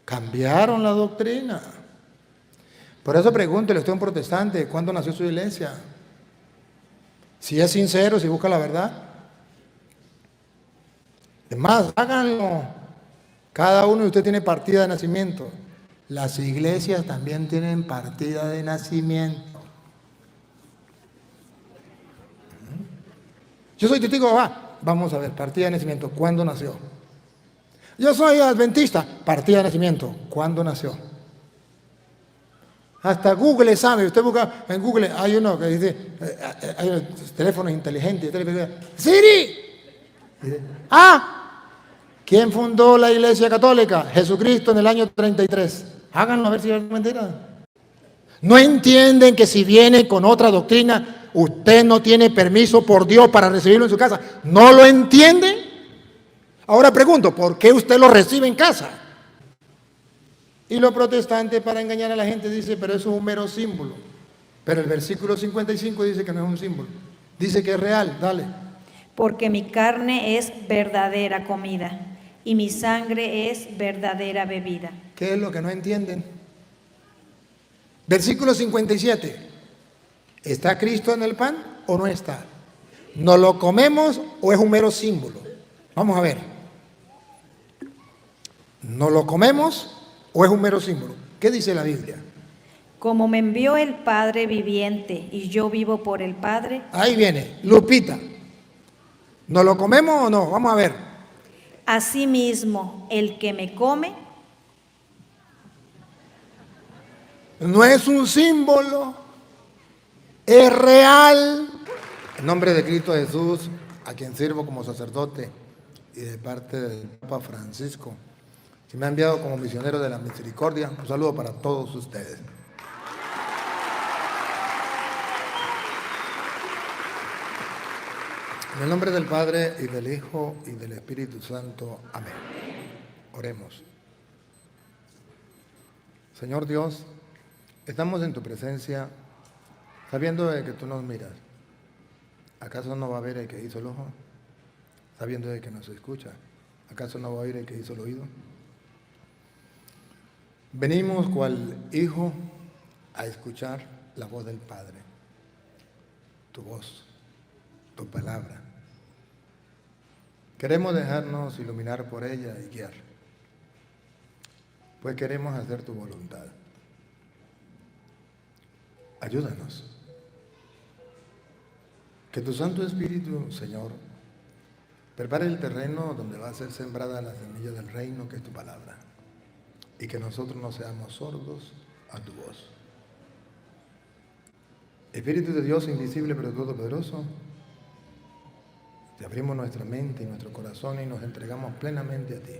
Cambiaron la doctrina. Por eso pregúntele a usted a un protestante, ¿cuándo nació su iglesia? Si es sincero, si busca la verdad. Es más, háganlo. Cada uno de ustedes tiene partida de nacimiento. Las iglesias también tienen partida de nacimiento. Yo soy testigo de Jehová. Vamos a ver, partida de nacimiento. ¿Cuándo nació? Yo soy adventista. Partida de nacimiento. ¿Cuándo nació? Hasta Google sabe. Usted busca en Google, hay uno que dice, hay teléfonos inteligentes. Siri. Dice, ¿quién fundó la Iglesia Católica? Jesucristo en el año 33. Háganlo a ver si es mentira. ¿No entienden que si viene con otra doctrina, usted no tiene permiso por Dios para recibirlo en su casa? ¿No lo entienden? Ahora pregunto, ¿por qué usted lo recibe en casa? Y los protestantes, para engañar a la gente, dice, pero eso es un mero símbolo. Pero el versículo 55 dice que no es un símbolo. Dice que es real, dale. Porque mi carne es verdadera comida y mi sangre es verdadera bebida. ¿Qué es lo que no entienden? Versículo 57. ¿Está Cristo en el pan o no está? ¿No lo comemos o es un mero símbolo? Vamos a ver. ¿No lo comemos o es un mero símbolo? ¿Qué dice la Biblia? Como me envió el Padre viviente y yo vivo por el Padre. Ahí viene, Lupita. ¿No lo comemos o no? Vamos a ver. Asimismo, el que me come. No es un símbolo, es real. En nombre de Cristo Jesús, a quien sirvo como sacerdote y de parte del Papa Francisco, que me ha enviado como misionero de la misericordia, un saludo para todos ustedes. En el nombre del Padre y del Hijo y del Espíritu Santo. Amén. Oremos. Señor Dios, estamos en tu presencia sabiendo de que tú nos miras. ¿Acaso no va a ver el que hizo el ojo? Sabiendo de que nos escucha. ¿Acaso no va a oír el que hizo el oído? Venimos cual hijo a escuchar la voz del Padre. Tu voz, tu palabra. Queremos dejarnos iluminar por ella y guiar. Pues queremos hacer tu voluntad. Ayúdanos. Que tu Santo Espíritu, Señor, prepare el terreno donde va a ser sembrada la semilla del reino, que es tu palabra. Y que nosotros no seamos sordos a tu voz. Espíritu de Dios invisible pero todopoderoso, te abrimos nuestra mente y nuestro corazón y nos entregamos plenamente a ti.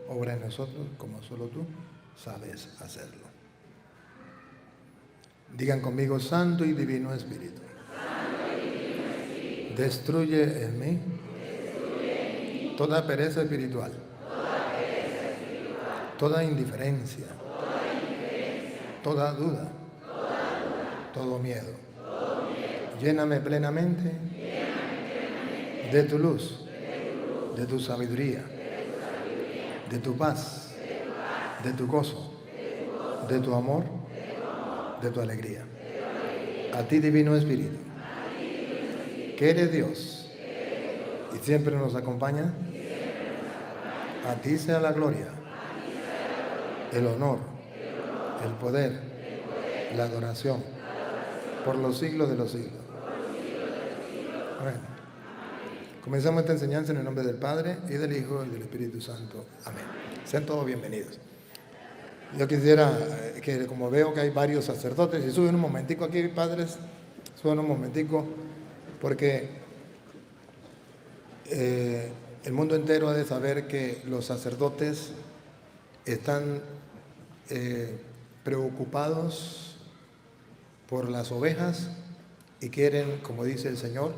Obra en nosotros como solo tú sabes hacerlo. Digan conmigo, Santo y Divino Espíritu. Destruye en mí toda pereza espiritual, toda indiferencia, toda duda, todo miedo. Lléname plenamente de tu luz, de tu sabiduría, de tu paz, de tu gozo, de tu amor, de tu alegría. A ti, Divino Espíritu, que eres Dios y siempre nos acompaña, a ti sea la gloria, el honor, el poder, la adoración, por los siglos de los siglos. Amén. Comenzamos esta enseñanza en el nombre del Padre, y del Hijo, y del Espíritu Santo. Amén. Sean todos bienvenidos. Yo quisiera que, como veo que hay varios sacerdotes, y suben un momentico aquí, padres, suben un momentico, porque el mundo entero ha de saber que los sacerdotes están preocupados por las ovejas y quieren, como dice el Señor,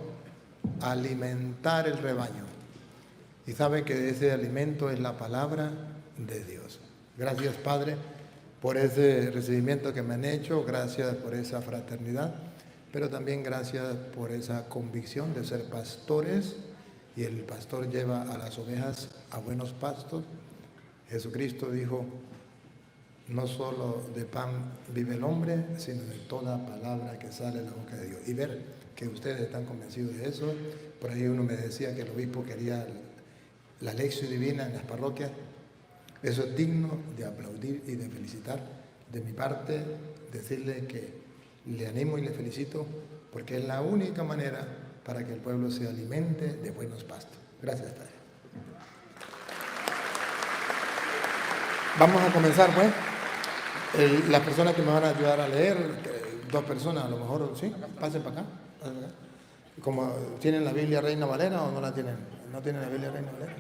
alimentar el rebaño. Y saben que ese alimento es la palabra de Dios. Gracias, Padre, por ese recibimiento que me han hecho. Gracias por esa fraternidad. Pero también gracias por esa convicción de ser pastores. Y el pastor lleva a las ovejas a buenos pastos. Jesucristo dijo, no solo de pan vive el hombre, sino de toda palabra que sale de la boca de Dios. Y ver que ustedes están convencidos de eso. Por ahí uno me decía que el obispo quería la lección divina en las parroquias. Eso es digno de aplaudir y de felicitar. De mi parte, decirle que le animo y le felicito, porque es la única manera para que el pueblo se alimente de buenos pastos. Gracias, Padre. Vamos a comenzar, pues. Las personas que me van a ayudar a leer, 2 personas a lo mejor, ¿sí? Pasen para acá. Como tienen la Biblia Reina Valera o no la tienen. ¿No tienen la Biblia Reina Valera?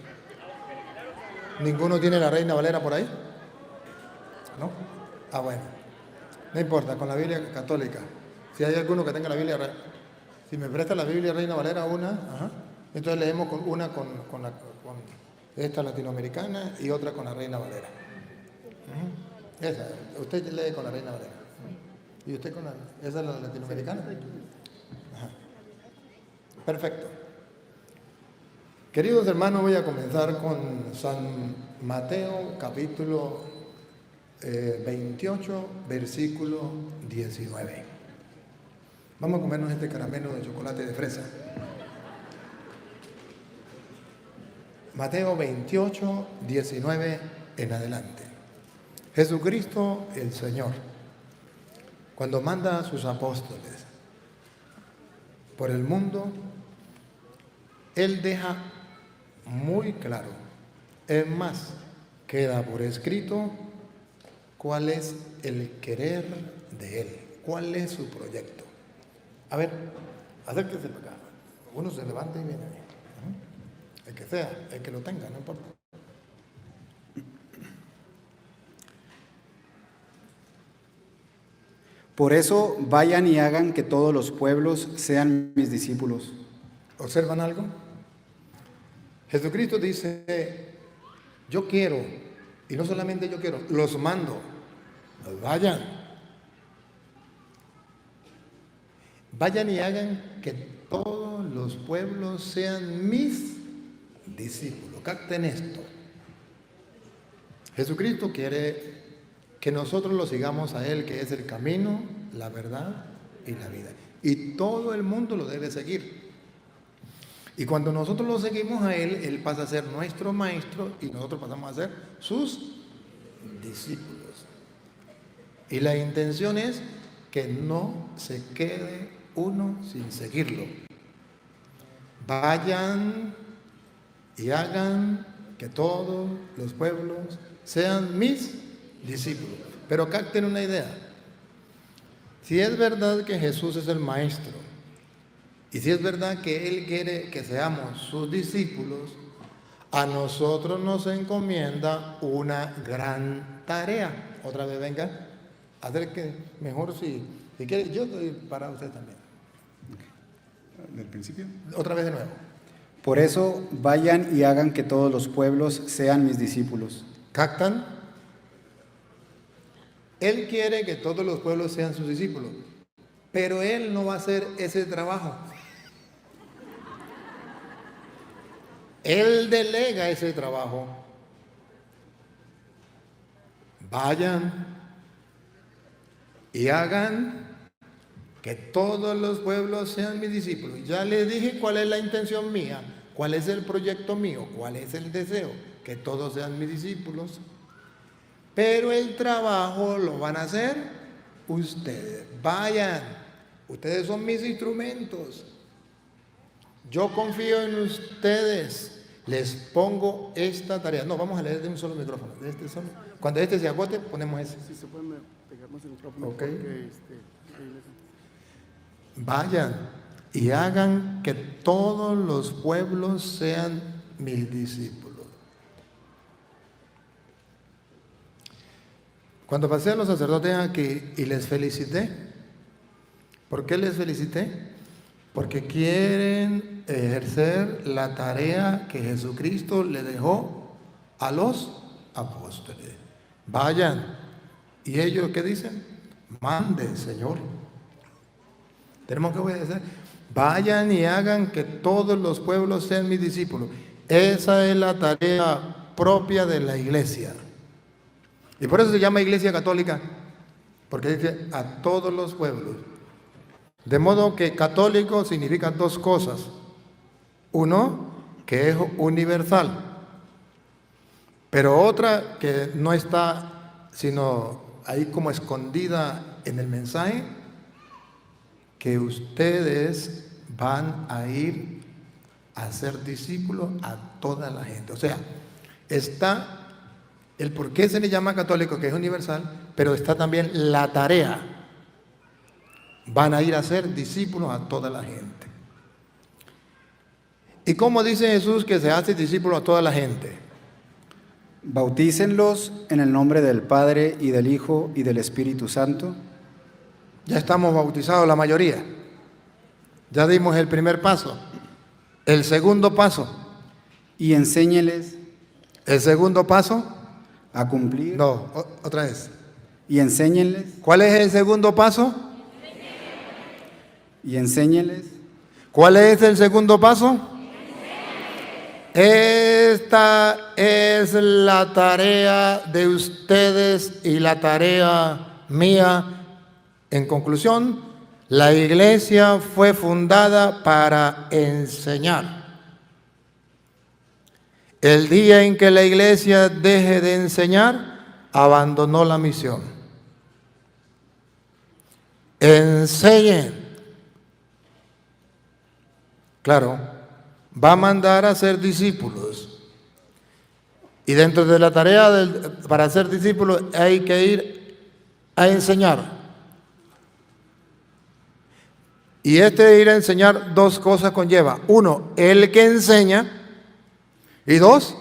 ¿Ninguno tiene la Reina Valera por ahí? ¿No? Ah, bueno. No importa, con la Biblia católica. Si hay alguno que tenga la Biblia, si me presta la Biblia Reina Valera una, ajá, entonces leemos una con esta latinoamericana y otra con la Reina Valera. Esa, usted lee con la Reina Valera. ¿Y usted con esa es la latinoamericana? Ajá. Perfecto. Queridos hermanos, voy a comenzar con San Mateo, capítulo 28, versículo 19. Vamos a comernos este caramelo de chocolate de fresa. Mateo 28, 19 en adelante. Jesucristo el Señor, cuando manda a sus apóstoles por el mundo, Él deja muy claro, es más, queda por escrito cuál es el querer de Él, cuál es su proyecto. A ver, acérquese para acá. Uno se levanta y viene. El que sea, el que lo tenga, no importa. Por eso vayan y hagan que todos los pueblos sean mis discípulos. ¿Observan algo? Jesucristo dice, yo quiero, y no solamente yo quiero, los mando, vayan. Vayan y hagan que todos los pueblos sean mis discípulos. Capten esto. Jesucristo quiere que nosotros lo sigamos a Él, que es el camino, la verdad y la vida. Y todo el mundo lo debe seguir. Y cuando nosotros lo seguimos a Él, Él pasa a ser nuestro maestro y nosotros pasamos a ser sus discípulos. Y la intención es que no se quede uno sin seguirlo. Vayan y hagan que todos los pueblos sean mis discípulos. Pero capten una idea. Si es verdad que Jesús es el maestro y si es verdad que Él quiere que seamos sus discípulos, a nosotros nos encomienda una gran tarea. Otra vez venga, hacer que mejor si quiere, yo doy para usted también. ¿Del principio? Otra vez de nuevo. Por eso vayan y hagan que todos los pueblos sean mis discípulos. ¿Captan? Él quiere que todos los pueblos sean sus discípulos, pero Él no va a hacer ese trabajo. Él delega ese trabajo. Vayan y hagan que todos los pueblos sean mis discípulos. Ya les dije cuál es la intención mía, cuál es el proyecto mío, cuál es el deseo, que todos sean mis discípulos. Pero el trabajo lo van a hacer ustedes. Vayan, ustedes son mis instrumentos. Yo confío en ustedes. Les pongo esta tarea. No, vamos a leer de un solo micrófono. De este solo. Cuando este se agote, ponemos ese. Sí, se pueden pegar más el micrófono. Ok. Porque, Vayan y hagan que todos los pueblos sean mis discípulos. Cuando pasé a los sacerdotes aquí y les felicité, ¿por qué les felicité? Porque quieren ejercer la tarea que Jesucristo le dejó a los apóstoles. Vayan. ¿Y ellos qué dicen? Mande, Señor. Tenemos que obedecer. Vayan y hagan que todos los pueblos sean mis discípulos. Esa es la tarea propia de la iglesia. Y por eso se llama Iglesia Católica, porque dice a todos los pueblos. De modo que católico significa dos cosas. Uno, que es universal, pero otra que no está sino ahí como escondida en el mensaje, que ustedes van a ir a ser discípulos a toda la gente. O sea, está el por qué se le llama católico, que es universal, pero está también la tarea. Van a ir a ser discípulos a toda la gente. ¿Y cómo dice Jesús que se hace discípulo a toda la gente? Bautícenlos en el nombre del Padre y del Hijo y del Espíritu Santo. Ya estamos bautizados la mayoría. Ya dimos el primer paso. El segundo paso. Y enséñeles El segundo paso. a cumplir. No, otra vez. Y enséñenles. ¿Cuál es el segundo paso? Y enséñenles. ¿Cuál es el segundo paso? Esta es la tarea de ustedes y la tarea mía. En conclusión, la iglesia fue fundada para enseñar. El día en que la iglesia deje de enseñar, abandonó la misión. Enseñen. Claro, va a mandar a ser discípulos. Y dentro de la tarea para ser discípulos hay que ir a enseñar. Y ir a enseñar dos cosas conlleva. Uno, el que enseña. Y dos,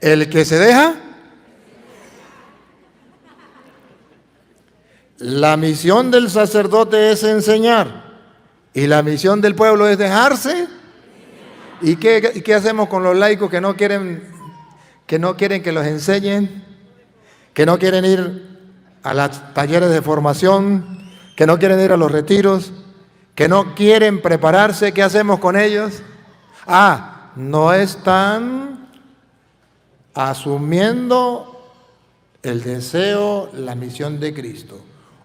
el que se deja. La misión del sacerdote es enseñar. Y la misión del pueblo es dejarse. ¿Y qué hacemos con los laicos que no quieren que los enseñen? Que no quieren ir a los talleres de formación, que no quieren ir a los retiros, que no quieren prepararse. ¿Qué hacemos con ellos? No están asumiendo el deseo, la misión de Cristo.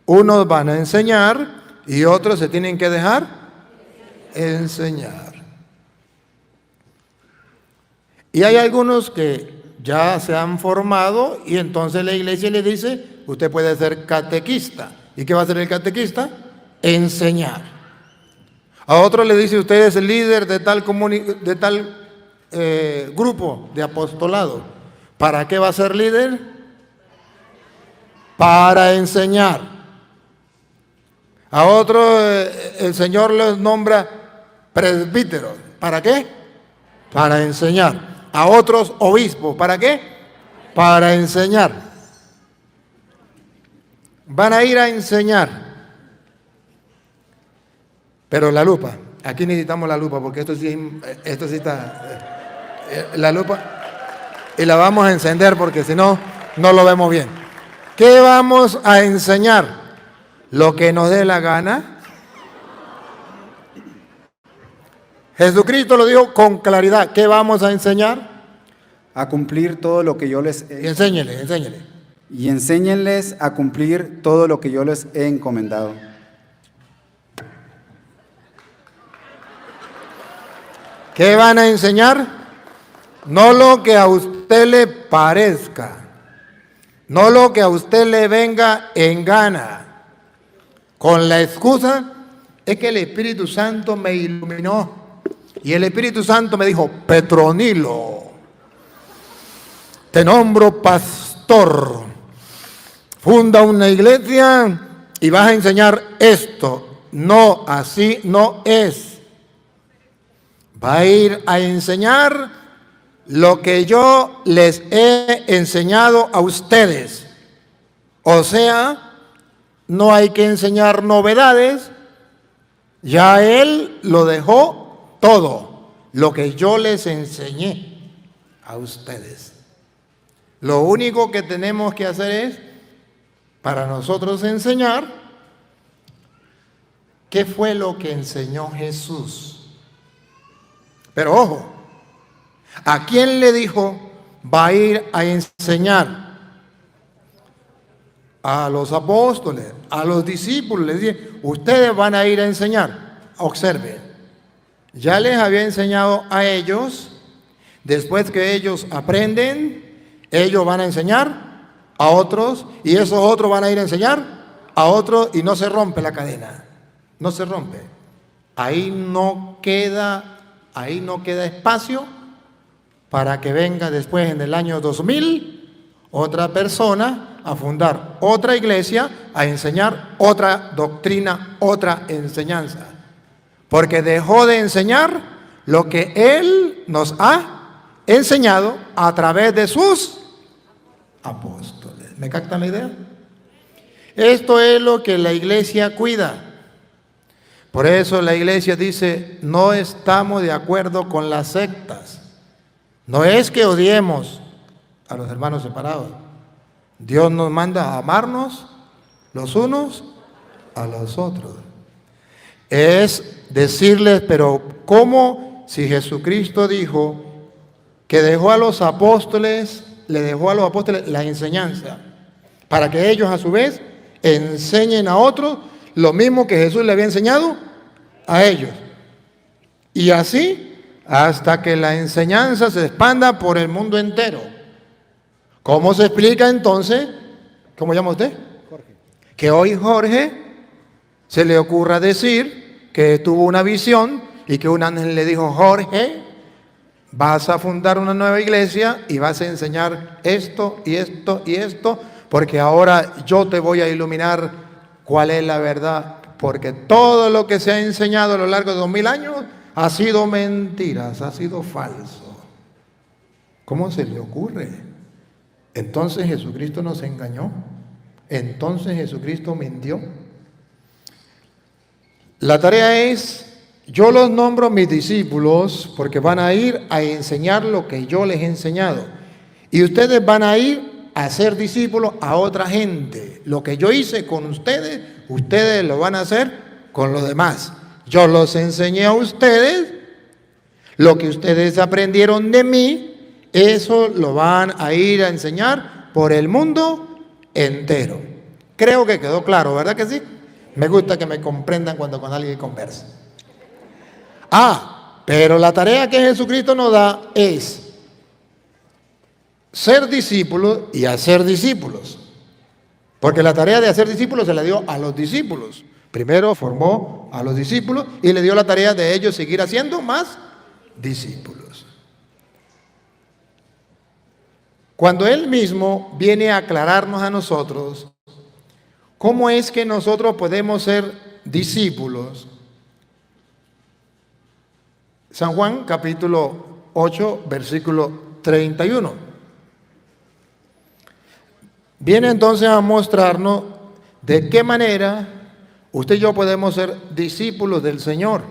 Unos van a enseñar y otros se tienen que dejar enseñar. Y hay algunos que ya se han formado y entonces la iglesia le dice, usted puede ser catequista. ¿Y qué va a hacer el catequista? Enseñar. A otro le dice, usted es el líder de tal grupo de apostolado. ¿Para qué va a ser líder? Para enseñar. A otro el Señor los nombra presbíteros. ¿Para qué? Para enseñar. A otros obispos. ¿Para qué? Para enseñar. Van a ir a enseñar. Pero la lupa, aquí necesitamos la lupa porque esto sí está, la lupa, y la vamos a encender porque si no, no lo vemos bien. ¿Qué vamos a enseñar? ¿Lo que nos dé la gana? Jesucristo lo dijo con claridad. ¿Qué vamos a enseñar? A cumplir todo lo que yo les he... Enséñele. Y enséñenles a cumplir todo lo que yo les he encomendado. ¿Qué van a enseñar? No lo que a usted le parezca, no lo que a usted le venga en gana, con la excusa es que el Espíritu Santo me iluminó y el Espíritu Santo me dijo, Petronilo, te nombro pastor, funda una iglesia y vas a enseñar esto. No, así no es. Va a ir a enseñar lo que yo les he enseñado a ustedes. O sea, no hay que enseñar novedades. Ya Él lo dejó todo, lo que yo les enseñé a ustedes. Lo único que tenemos que hacer es, para nosotros enseñar, ¿qué fue lo que enseñó Jesús? Pero ojo, ¿a quién le dijo, va a ir a enseñar a los apóstoles, a los discípulos. Les dice, ustedes van a ir a enseñar. Observen, ya les había enseñado a ellos. Después que ellos aprenden, ellos van a enseñar a otros, y esos otros van a ir a enseñar a otros, y no se rompe la cadena. No se rompe. Ahí no queda espacio para que venga después, en el año 2000, otra persona a fundar otra iglesia, a enseñar otra doctrina, otra enseñanza. Porque dejó de enseñar lo que Él nos ha enseñado a través de sus apóstoles. ¿Me captan la idea? Esto es lo que la iglesia cuida. Por eso la iglesia dice, no estamos de acuerdo con las sectas. No es que odiemos a los hermanos separados. Dios nos manda a amarnos los unos a los otros. Es decirles, pero ¿cómo si Jesucristo dijo que dejó a los apóstoles, le dejó a los apóstoles la enseñanza, para que ellos a su vez enseñen a otros lo mismo que Jesús le había enseñado a ellos? Y así hasta que la enseñanza se expanda por el mundo entero. ¿Cómo se explica entonces? ¿Cómo llama usted? Jorge. Que hoy Jorge se le ocurra decir que tuvo una visión y que un ángel le dijo, Jorge, vas a fundar una nueva iglesia y vas a enseñar esto y esto y esto, porque ahora yo te voy a iluminar cuál es la verdad, porque todo lo que se ha enseñado a lo largo de 2000 años ha sido mentiras, ha sido falso. ¿Cómo se le ocurre? Entonces Jesucristo nos engañó. Entonces Jesucristo mintió. La tarea es, yo los nombro mis discípulos porque van a ir a enseñar lo que yo les he enseñado. Y ustedes van a ir a ser discípulos a otra gente. Lo que yo hice con ustedes, ustedes lo van a hacer con los demás. Yo los enseñé a ustedes, lo que ustedes aprendieron de mí, eso lo van a ir a enseñar por el mundo entero. Creo que quedó claro, ¿verdad que sí? Me gusta que me comprendan cuando con alguien conversa. Pero la tarea que Jesucristo nos da es ser discípulos y hacer discípulos. Porque la tarea de hacer discípulos se la dio a los discípulos. Primero formó a los discípulos y le dio la tarea de ellos seguir haciendo más discípulos. Cuando Él mismo viene a aclararnos a nosotros cómo es que nosotros podemos ser discípulos, San Juan capítulo 8, versículo 31. Viene entonces a mostrarnos de qué manera usted y yo podemos ser discípulos del Señor.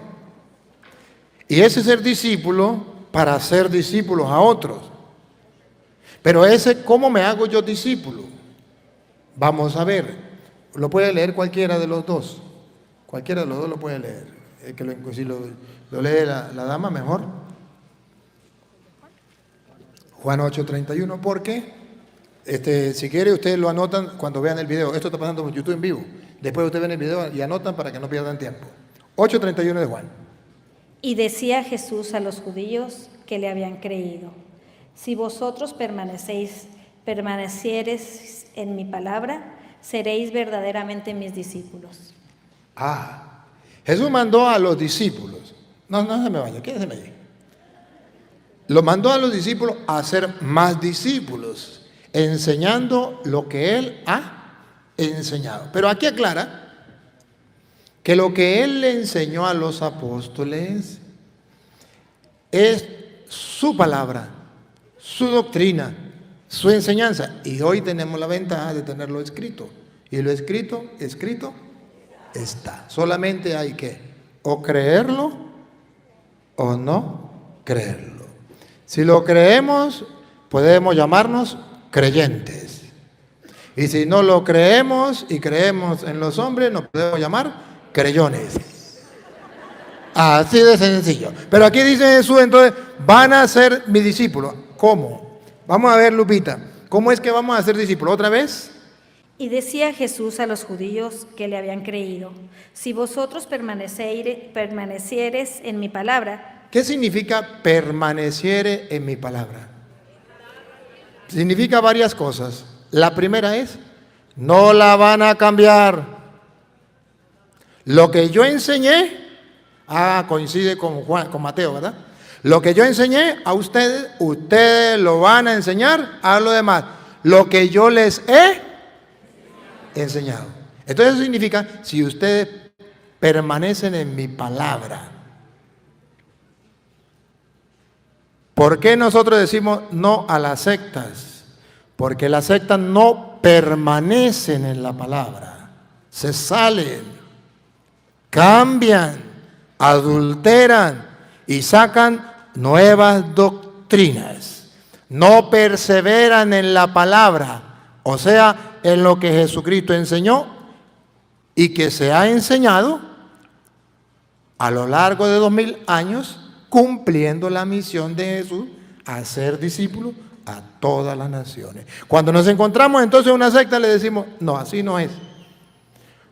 Y ese ser discípulo para ser discípulos a otros. Pero ese, ¿cómo me hago yo discípulo? Vamos a ver. Lo puede leer cualquiera de los dos. Cualquiera de los dos lo puede leer. Si lo lee la dama, mejor. Juan 8:31. ¿Por qué? Si quiere, ustedes lo anotan cuando vean el video. Esto está pasando por YouTube en vivo. Después ustedes ven el video y anotan para que no pierdan tiempo. 8:31 de Juan. Y decía Jesús a los judíos que le habían creído: si vosotros permaneciereis en mi palabra, seréis verdaderamente mis discípulos. Jesús mandó a los discípulos. No se me vaya, quédese allí. Lo mandó a los discípulos a ser más discípulos, enseñando lo que Él ha enseñado. Pero aquí aclara que lo que Él le enseñó a los apóstoles es su palabra, su doctrina, su enseñanza. Y hoy tenemos la ventaja de tenerlo escrito. Y lo escrito está. Solamente hay que o creerlo o no creerlo. Si lo creemos, podemos llamarnos creyentes. Y si no lo creemos y creemos en los hombres, nos podemos llamar creyones. Así de sencillo. Pero aquí dice Jesús, entonces, van a ser mis discípulos. ¿Cómo? Vamos a ver, Lupita, ¿cómo es que vamos a ser discípulos? ¿Otra vez? Y decía Jesús a los judíos que le habían creído: si vosotros permaneciereis en mi palabra. ¿Qué significa permaneciere en mi palabra? Significa varias cosas. La primera es, no la van a cambiar. Lo que yo enseñé, coincide con Mateo, ¿verdad? Lo que yo enseñé a ustedes, ustedes lo van a enseñar a los demás. Lo que yo les he enseñado. Entonces eso significa, si ustedes permanecen en mi palabra. ¿Por qué nosotros decimos no a las sectas? Porque las sectas no permanecen en la palabra. Se salen, cambian, adulteran y sacan nuevas doctrinas. No perseveran en la palabra, o sea, en lo que Jesucristo enseñó y que se ha enseñado a lo largo de 2000 años, cumpliendo la misión de Jesús, a ser discípulos a todas las naciones. Cuando nos encontramos entonces en una secta, le decimos, no, así no es.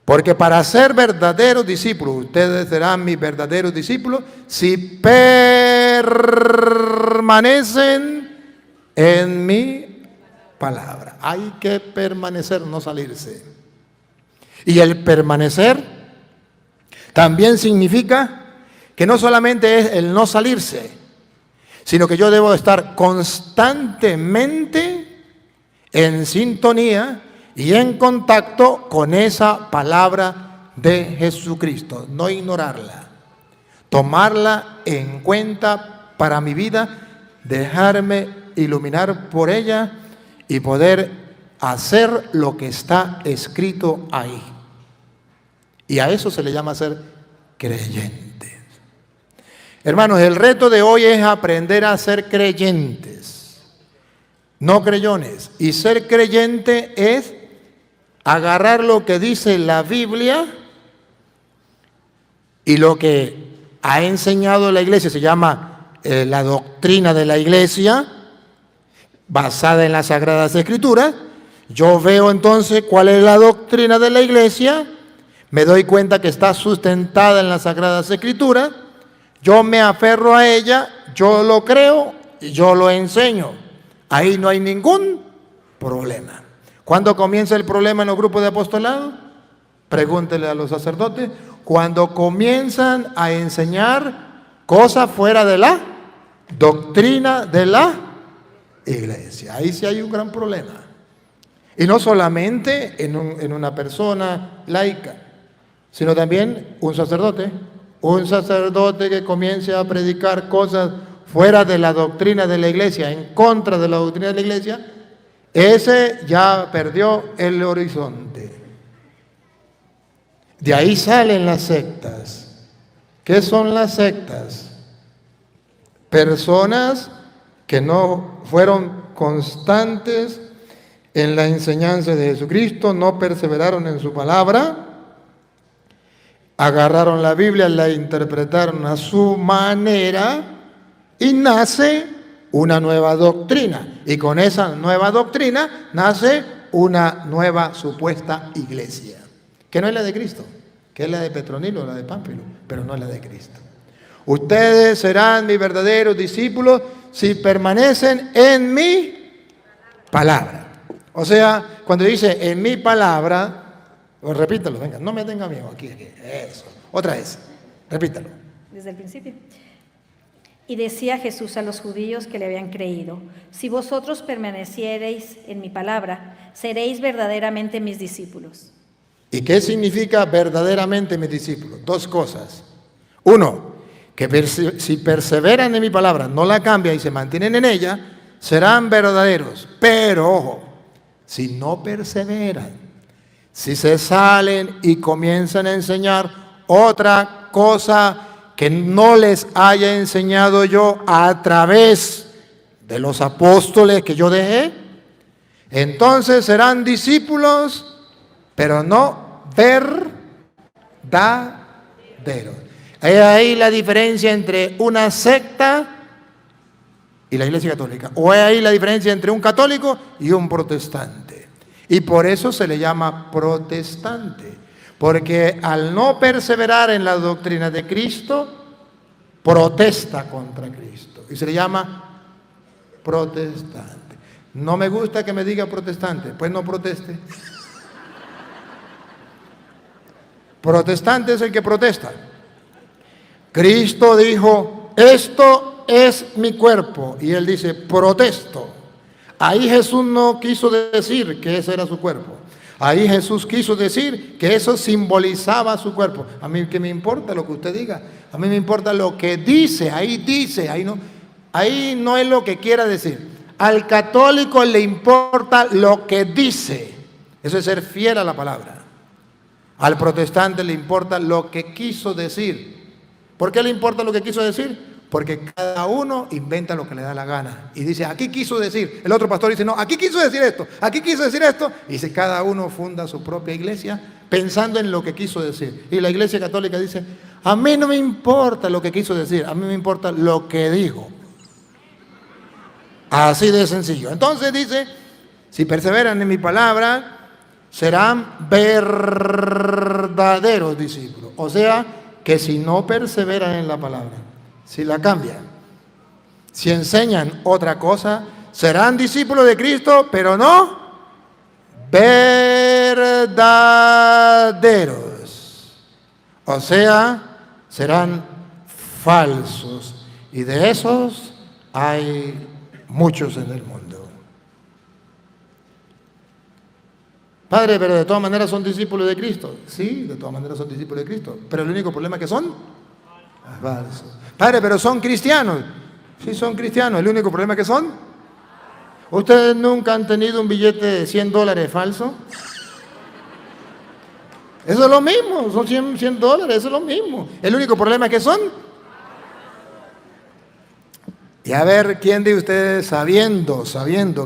Porque para ser verdaderos discípulos, ustedes serán mis verdaderos discípulos si permanecen en mi palabra. Hay que permanecer, no salirse. Y el permanecer también significa que no solamente es el no salirse, sino que yo debo estar constantemente en sintonía y en contacto con esa palabra de Jesucristo. No ignorarla, tomarla en cuenta para mi vida, dejarme iluminar por ella y poder hacer lo que está escrito ahí. Y a eso se le llama ser creyente. Hermanos, el reto de hoy es aprender a ser creyentes, no creyones. Y ser creyente es agarrar lo que dice la Biblia y lo que ha enseñado la iglesia, se llama la doctrina de la iglesia, basada en las Sagradas Escrituras. Yo veo entonces cuál es la doctrina de la iglesia, me doy cuenta que está sustentada en las Sagradas Escrituras. Yo me aferro a ella, yo lo creo y yo lo enseño. Ahí no hay ningún problema. ¿Cuándo comienza el problema en los grupos de apostolado? Pregúntele a los sacerdotes. Cuando comienzan a enseñar cosas fuera de la doctrina de la iglesia. Ahí sí hay un gran problema. Y no solamente en una persona laica, sino también un sacerdote. Un sacerdote que comience a predicar cosas fuera de la doctrina de la iglesia, en contra de la doctrina de la iglesia, ese ya perdió el horizonte. De ahí salen las sectas. ¿Qué son las sectas? Personas que no fueron constantes en la enseñanza de Jesucristo, no perseveraron en su palabra, agarraron la Biblia, la interpretaron a su manera y nace una nueva doctrina. Y con esa nueva doctrina nace una nueva supuesta iglesia, que no es la de Cristo, que es la de Petronilo, la de Pánfilo, pero no es la de Cristo. Ustedes serán mis verdaderos discípulos si permanecen en mi palabra. O sea, cuando dice en mi palabra, repítalo, venga, no me tenga miedo aquí, eso. Otra vez, repítalo. Desde el principio. Y decía Jesús a los judíos que le habían creído: si vosotros permaneciereis en mi palabra, seréis verdaderamente mis discípulos. ¿Y qué significa verdaderamente mis discípulos? Dos cosas. Uno, que si perseveran en mi palabra, no la cambian y se mantienen en ella, serán verdaderos. Pero, ojo, si no perseveran, si se salen y comienzan a enseñar otra cosa que no les haya enseñado yo a través de los apóstoles que yo dejé, entonces serán discípulos, pero no verdaderos. Hay ahí la diferencia entre una secta y la Iglesia Católica. O es ahí la diferencia entre un católico y un protestante. Y por eso se le llama protestante. Porque al no perseverar en la doctrina de Cristo, protesta contra Cristo. Y se le llama protestante. No me gusta que me diga protestante, pues no proteste. Protestante es el que protesta. Cristo dijo, esto es mi cuerpo. Y él dice, protesto. Ahí Jesús no quiso decir que ese era su cuerpo. Ahí Jesús quiso decir que eso simbolizaba su cuerpo. A mí que me importa lo que usted diga. A mí me importa lo que dice. Ahí no es lo que quiera decir. Al católico le importa lo que dice. Eso es ser fiel a la palabra. Al protestante le importa lo que quiso decir. ¿Por qué le importa lo que quiso decir? Porque cada uno inventa lo que le da la gana. Y dice, aquí quiso decir. El otro pastor dice, no, aquí quiso decir esto. Aquí quiso decir esto. Y dice, cada uno funda su propia iglesia pensando en lo que quiso decir. Y la Iglesia Católica dice, a mí no me importa lo que quiso decir. A mí me importa lo que dijo. Así de sencillo. Entonces dice, si perseveran en mi palabra, serán verdaderos discípulos. O sea, que si no perseveran en la palabra, si la cambian, si enseñan otra cosa, serán discípulos de Cristo, pero no verdaderos. O sea, serán falsos. Y de esos hay muchos en el mundo. Padre, pero de todas maneras son discípulos de Cristo. Sí, de todas maneras son discípulos de Cristo. Pero el único problema es que son falsos. Padre, pero son cristianos. Sí, son cristianos. El único problema es que son. ¿Ustedes nunca han tenido un billete de $100 falso? Eso es lo mismo. Son $100. Eso es lo mismo. El único problema es que son. Y a ver, ¿quién de ustedes sabiendo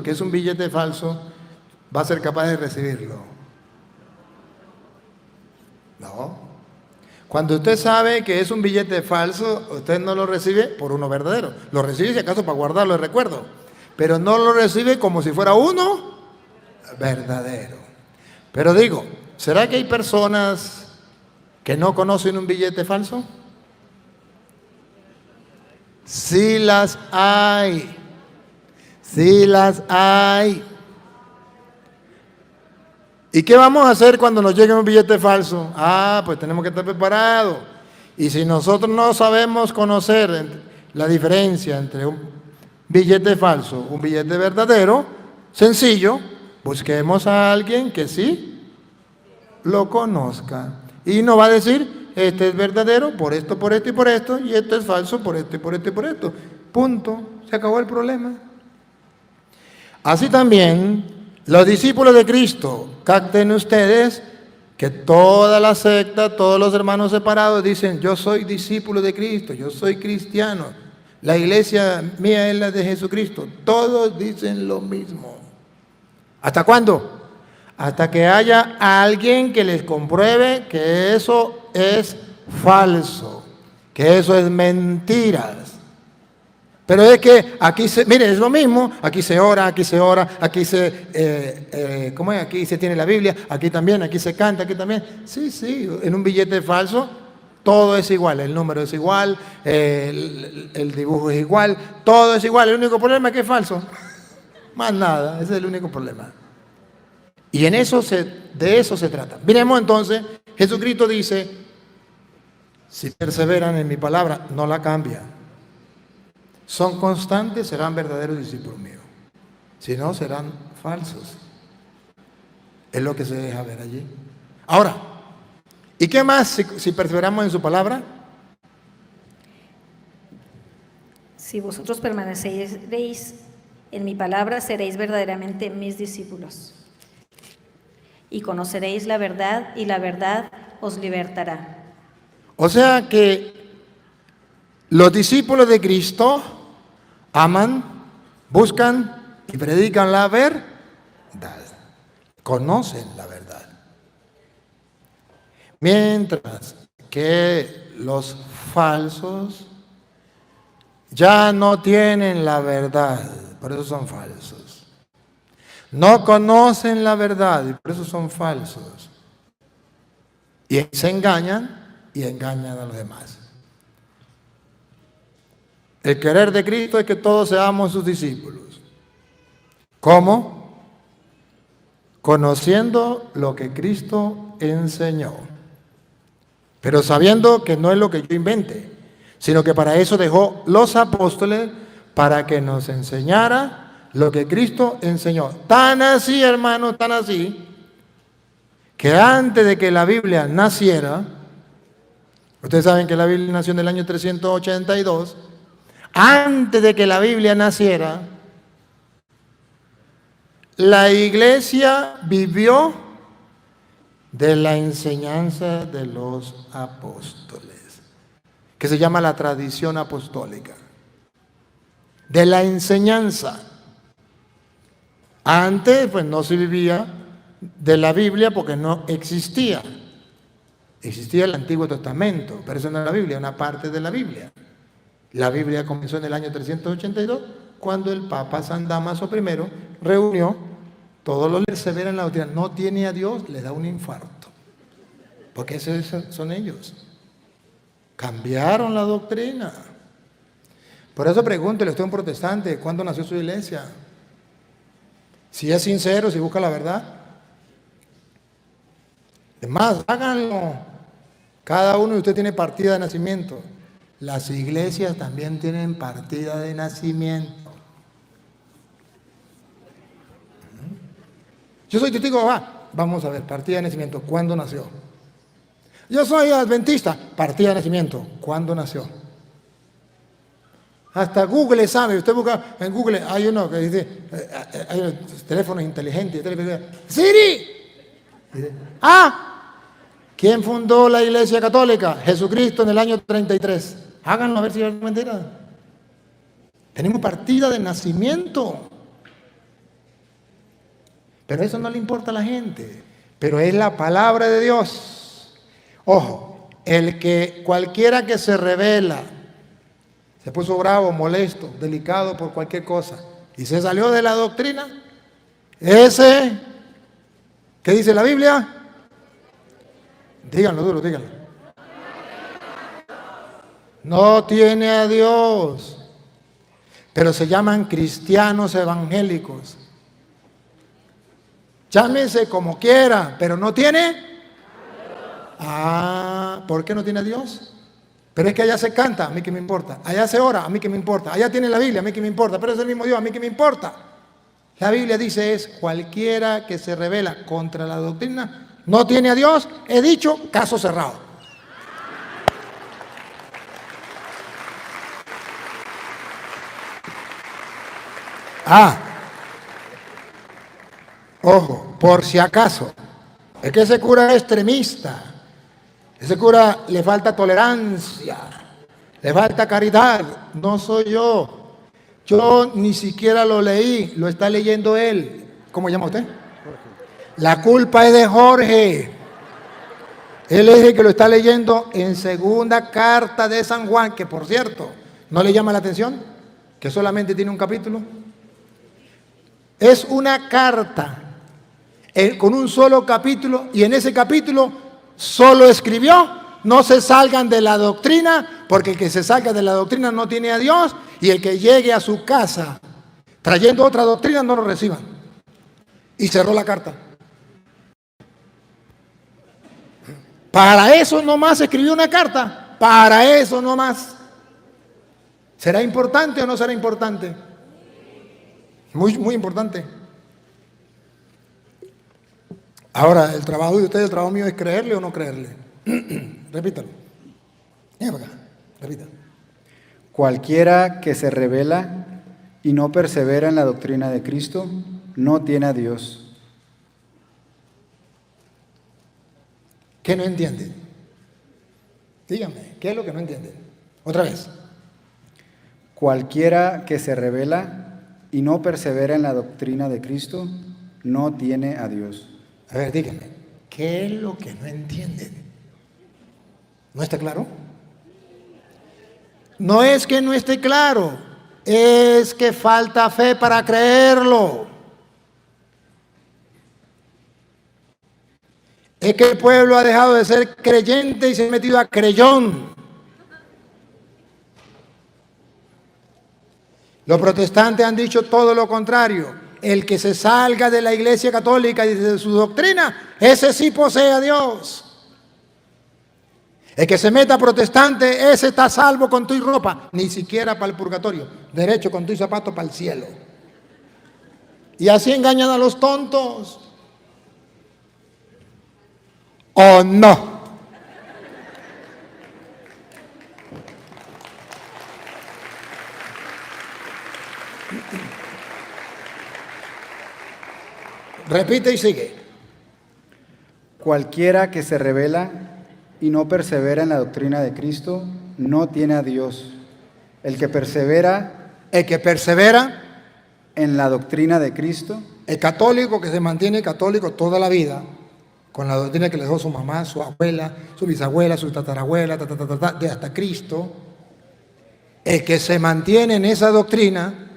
que es un billete falso va a ser capaz de recibirlo? No. Cuando usted sabe que es un billete falso, usted no lo recibe por uno verdadero. Lo recibe si acaso para guardarlo de recuerdo. Pero no lo recibe como si fuera uno verdadero. Pero digo, ¿será que hay personas que no conocen un billete falso? Sí las hay. Sí las hay. ¿Y qué vamos a hacer cuando nos llegue un billete falso? Pues tenemos que estar preparados. Y si nosotros no sabemos conocer la diferencia entre un billete falso, un billete verdadero, sencillo, busquemos a alguien que sí lo conozca. Y nos va a decir, este es verdadero por esto, por esto y por esto, y esto es falso por esto y por esto y por esto. Punto. Se acabó el problema. Así también, los discípulos de Cristo, capten ustedes que toda la secta, todos los hermanos separados dicen, yo soy discípulo de Cristo, yo soy cristiano, la iglesia mía es la de Jesucristo. Todos dicen lo mismo. ¿Hasta cuándo? Hasta que haya alguien que les compruebe que eso es falso, que eso es mentiras. Pero es que aquí mire, es lo mismo, aquí se ora, aquí ¿cómo es? Aquí se tiene la Biblia, aquí también, aquí se canta, aquí también. Sí, en un billete falso todo es igual, el número es igual, el dibujo es igual, todo es igual, el único problema es que es falso. Más nada, ese es el único problema. Y de eso se trata. Miremos entonces, Jesucristo dice, si perseveran en mi palabra, no la cambian. Son constantes, serán verdaderos discípulos míos. Si no, serán falsos. Es lo que se deja ver allí. Ahora, ¿y qué más si perseveramos en su palabra? Si vosotros permaneceréis en mi palabra, seréis verdaderamente mis discípulos. Y conoceréis la verdad, y la verdad os libertará. O sea que los discípulos de Cristo aman, buscan y predican la verdad. Conocen la verdad. Mientras que los falsos ya no tienen la verdad, por eso son falsos. No conocen la verdad y por eso son falsos. Y se engañan y engañan a los demás. El querer de Cristo es que todos seamos sus discípulos. ¿Cómo? Conociendo lo que Cristo enseñó. Pero sabiendo que no es lo que yo invente, sino que para eso dejó los apóstoles para que nos enseñara lo que Cristo enseñó. Tan así, hermano, tan así, que antes de que la Biblia naciera, ustedes saben que la Biblia nació en el año 382, antes de que la Biblia naciera, la iglesia vivió de la enseñanza de los apóstoles, que se llama la tradición apostólica. De la enseñanza. Antes, pues no se vivía de la Biblia porque no existía. Existía el Antiguo Testamento, pero eso no era la Biblia, una parte de la Biblia. La Biblia comenzó en el año 382, cuando el Papa San Damaso I reunió todos los que perseveran en la doctrina. No tiene a Dios, le da un infarto. Porque esos son ellos. Cambiaron la doctrina. Por eso pregúntele, usted es un protestante, ¿cuándo nació su iglesia? Si es sincero, si busca la verdad. Es más, háganlo. Cada uno de ustedes tiene partida de nacimiento. Las iglesias también tienen partida de nacimiento. Yo soy testigo de Jehová. Vamos a ver, partida de nacimiento. ¿Cuándo nació? Yo soy adventista. Partida de nacimiento. ¿Cuándo nació? Hasta Google sabe. Usted busca en Google, hay uno que dice, hay teléfonos inteligentes. ¡Siri! Dice, ¿quién fundó la Iglesia Católica? Jesucristo en el año 33. Háganlo a ver si es mentira. Tenemos partida de nacimiento. Pero eso no le importa a la gente. Pero es la palabra de Dios. Ojo, cualquiera que se revela, se puso bravo, molesto, delicado por cualquier cosa y se salió de la doctrina, ese, ¿qué dice la Biblia? Díganlo duro, díganlo. No tiene a Dios, pero se llaman cristianos evangélicos. Llámese como quiera, pero no tiene. ¿Por qué no tiene a Dios? Pero es que allá se canta, a mí que me importa. Allá se ora, a mí que me importa. Allá tiene la Biblia, a mí que me importa. Pero es el mismo Dios, a mí que me importa. La Biblia dice es, cualquiera que se revela contra la doctrina, no tiene a Dios. He dicho, caso cerrado. Ojo, por si acaso. Es que ese cura es extremista. Ese cura le falta tolerancia, le falta caridad. No soy yo. Yo ni siquiera lo leí, lo está leyendo él. ¿Cómo llama usted? La culpa es de Jorge. Él es el que lo está leyendo en segunda carta de San Juan, que por cierto, ¿no le llama la atención? Que solamente tiene un capítulo. Es una carta con un solo capítulo y en ese capítulo solo escribió, no se salgan de la doctrina, porque el que se salga de la doctrina no tiene a Dios, y el que llegue a su casa trayendo otra doctrina no lo reciban. Y cerró la carta. Para eso nomás escribió una carta, para eso nomás. ¿Será importante o no será importante? Muy, muy importante. Ahora, el trabajo de ustedes, el trabajo mío es creerle o no creerle. Repítalo. Venga para acá, repítalo. Cualquiera que se revela y no persevera en la doctrina de Cristo, no tiene a Dios. ¿Qué no entienden? Díganme, ¿qué es lo que no entienden? Otra vez. Cualquiera que se revela y no persevera en la doctrina de Cristo, no tiene a Dios. A ver, díganme, ¿qué es lo que no entienden? ¿No está claro? No es que no esté claro, es que falta fe para creerlo. Es que el pueblo ha dejado de ser creyente y se ha metido a creyón. Los protestantes han dicho todo lo contrario. El que se salga de la Iglesia Católica y de su doctrina, ese sí posee a Dios. El que se meta protestante, ese está salvo con tu ropa, ni siquiera para el purgatorio, derecho con tu zapato para el cielo. Y así engañan a los tontos. ¿O no? Repite y sigue. Cualquiera que se rebela y no persevera en la doctrina de Cristo, no tiene a Dios. El que persevera en la doctrina de Cristo, el católico que se mantiene católico toda la vida, con la doctrina que le dejó su mamá, su abuela, su bisabuela, su tatarabuela, de hasta Cristo, el que se mantiene en esa doctrina,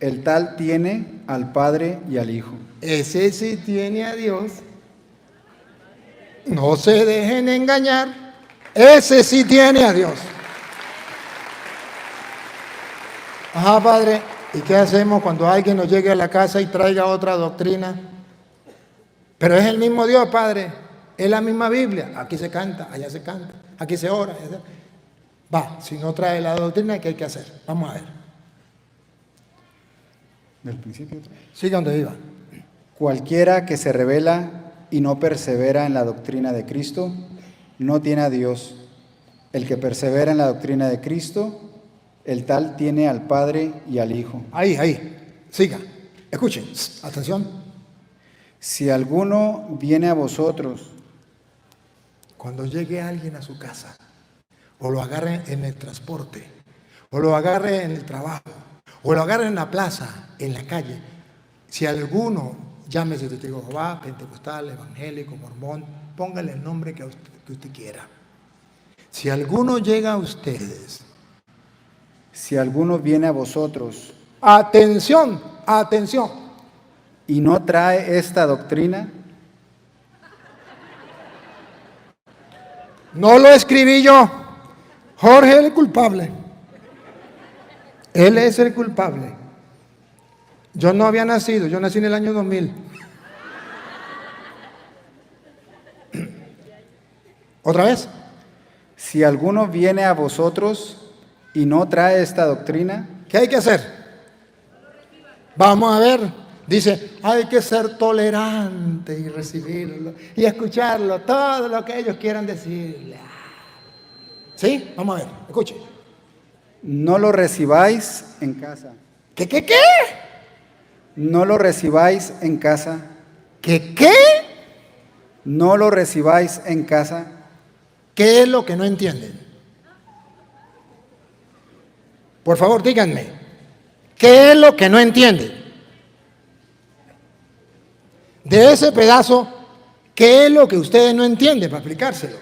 el tal tiene al Padre y al Hijo. ese sí tiene a Dios. No se dejen engañar, ese sí tiene a Dios. Ajá, Padre, ¿y qué hacemos cuando alguien nos llegue a la casa y traiga otra doctrina? Pero es el mismo Dios, Padre, es la misma Biblia. Aquí se canta, allá se canta, aquí se ora. Va, si no trae la doctrina, ¿qué hay que hacer? Vamos a ver. Del principio. Sigue donde iba. Cualquiera que se rebela y no persevera en la doctrina de Cristo, no tiene a Dios. El que persevera en la doctrina de Cristo, el tal tiene al Padre y al Hijo. Ahí, siga. Escuchen, atención. Si alguno viene a vosotros, Cuando llegue alguien a su casa, o lo agarre en el transporte, o lo agarre en el trabajo, o lo agarre en la plaza, en la calle, si alguno, llámese testigo de Jehová, pentecostal, evangélico, mormón, póngale el nombre que usted quiera. Si alguno llega a ustedes, si alguno viene a vosotros atención, atención, y no trae esta doctrina, no lo escribí yo, Jorge es el culpable, él es el culpable. Yo no había nacido, yo nací en el año 2000. ¿Otra vez? si alguno viene a vosotros y no trae esta doctrina, ¿Qué hay que hacer? Vamos a ver. Dice, hay que ser tolerante y recibirlo y escucharlo, todo lo que ellos quieran decirle. ¿Sí? Vamos a ver, escuche. no lo recibáis en casa. ¿Qué? No lo recibáis en casa. ¿Qué? No lo recibáis en casa. ¿Qué es lo que no entienden? Por favor, díganme. ¿Qué es lo que no entienden? De ese pedazo, ¿qué es lo que ustedes no entienden para explicárselo?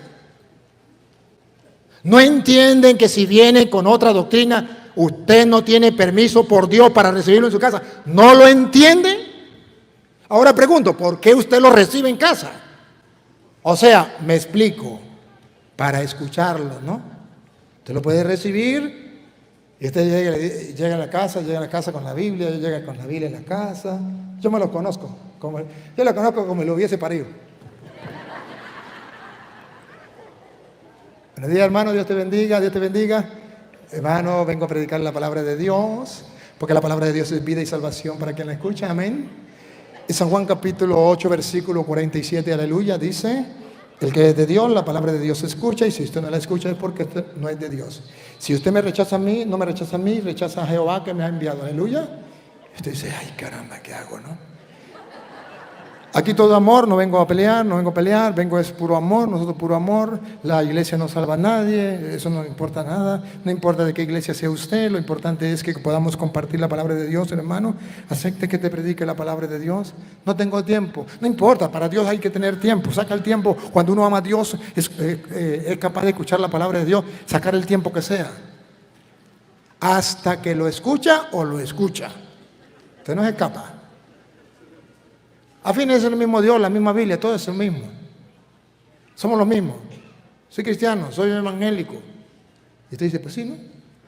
¿No entienden que si viene con otra doctrina, usted no tiene permiso por Dios para recibirlo en su casa? ¿No lo entienden? Ahora pregunto, ¿por qué usted lo recibe en casa? O sea, me explico, para escucharlo, ¿no? Usted lo puede recibir y usted llega a la casa con la Biblia, llega con la Biblia en la casa. Yo me lo conozco, yo lo conozco como lo hubiese parido. Buenos días, hermano, Dios te bendiga, Dios te bendiga. Hermano, vengo a predicar la palabra de Dios, porque la palabra de Dios es vida y salvación para quien la escucha, amén. En San Juan capítulo 8, versículo 47, aleluya, dice, el que es de Dios, la palabra de Dios se escucha, y si usted no la escucha es porque usted no es de Dios. Si usted me rechaza a mí, no me rechaza a mí, rechaza a Jehová que me ha enviado, aleluya. Usted dice, ay caramba, ¿qué hago, no? Aquí todo amor, no vengo a pelear, vengo es puro amor, nosotros puro amor, la iglesia no salva a nadie, eso no importa nada, no importa de qué iglesia sea usted, lo importante es que podamos compartir la palabra de Dios, hermano, acepte que te predique la palabra de Dios, no tengo tiempo, no importa, para Dios hay que tener tiempo, saca el tiempo, cuando uno ama a Dios es capaz de escuchar la palabra de Dios, sacar el tiempo que sea, hasta que lo escucha o lo escucha, usted no se escapa. A fin es el mismo Dios, la misma Biblia, todo es el mismo. Somos los mismos. Soy cristiano, soy evangélico. Y usted dice, pues sí, ¿no?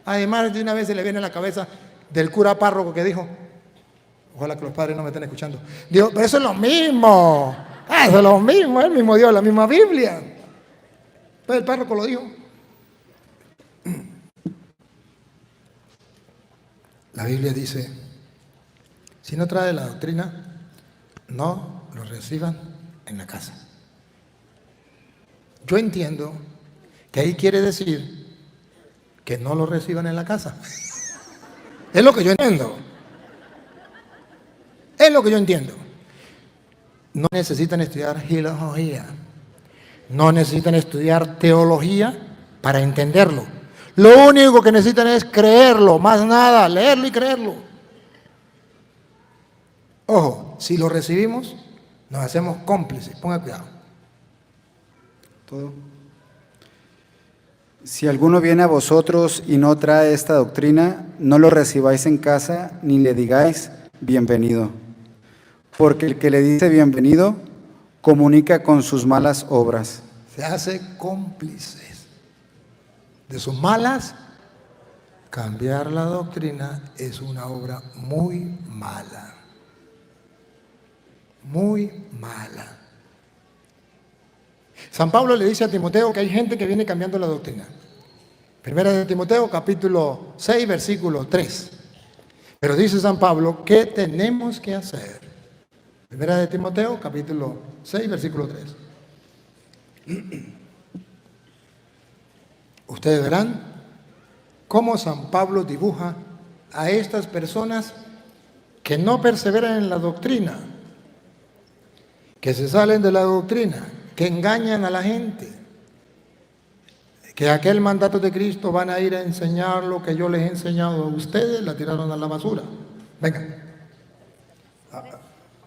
Además, de una vez se le viene a la cabeza del cura párroco que dijo, ojalá que los padres no me estén escuchando, Dios, pero eso es lo mismo. Eso es lo mismo, el mismo Dios, la misma Biblia. Pues el párroco lo dijo. La Biblia dice, si no trae la doctrina, no lo reciban en la casa. Yo entiendo que ahí quiere decir que no lo reciban en la casa. Es lo que yo entiendo. Es lo que yo entiendo. No necesitan estudiar filología. No necesitan estudiar teología para entenderlo. Lo único que necesitan es creerlo, más nada, leerlo y creerlo. Ojo, si lo recibimos, nos hacemos cómplices. Ponga cuidado. Todo. Si alguno viene a vosotros y no trae esta doctrina, no lo recibáis en casa ni le digáis bienvenido. Porque el que le dice bienvenido comunica con sus malas obras. Se hace cómplices de sus malas. Cambiar la doctrina es una obra muy mala. Muy mala. San Pablo le dice a Timoteo que hay gente que viene cambiando la doctrina. Primera de Timoteo, capítulo 6, versículo 3. Pero dice San Pablo, ¿qué tenemos que hacer? Primera de Timoteo, capítulo 6, versículo 3. Ustedes verán cómo San Pablo dibuja a estas personas que no perseveran en la doctrina, que se salen de la doctrina, que engañan a la gente, que aquel mandato de Cristo van a ir a enseñar lo que yo les he enseñado a ustedes, la tiraron a la basura. Vengan.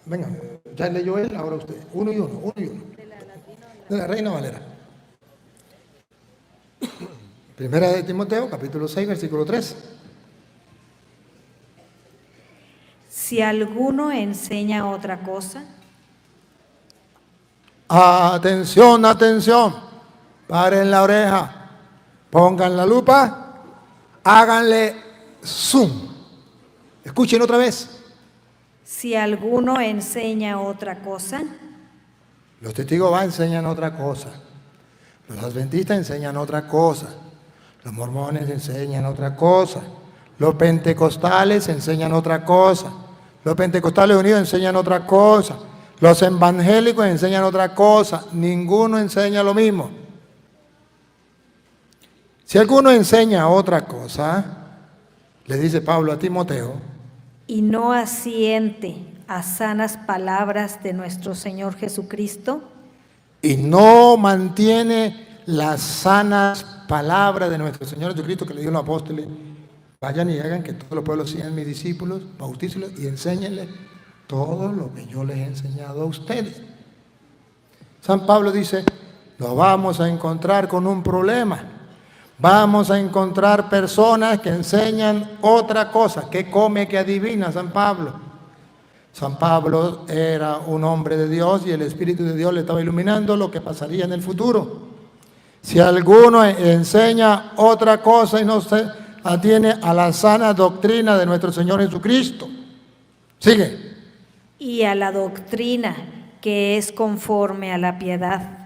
Vengan, ya leyó él, ahora usted. Uno y uno. De la Reina Valera. Primera de Timoteo, capítulo 6, versículo 3. Si alguno enseña otra cosa, atención, atención, paren la oreja, pongan la lupa, háganle zoom. Escuchen otra vez. si alguno enseña otra cosa, Los testigos van enseñan otra cosa, los adventistas enseñan otra cosa, los mormones enseñan otra cosa, los pentecostales enseñan otra cosa, los pentecostales unidos enseñan otra cosa, los evangélicos enseñan otra cosa, ninguno enseña lo mismo. Si alguno enseña otra cosa, le dice Pablo a Timoteo, y no asiente a sanas palabras de nuestro Señor Jesucristo, y no mantiene las sanas palabras de nuestro Señor Jesucristo que le dio los apóstoles, vayan y hagan que todos los pueblos sean mis discípulos, bautícenlos y enséñenles todo lo que yo les he enseñado a ustedes. San Pablo dice, nos vamos a encontrar con un problema. Vamos a encontrar personas que enseñan otra cosa. ¿Qué come, que adivina San Pablo? San Pablo era un hombre de Dios y el Espíritu de Dios le estaba iluminando lo que pasaría en el futuro. Si alguno enseña otra cosa y no se atiene a la sana doctrina de nuestro Señor Jesucristo. Sigue. y a la doctrina que es conforme a la piedad.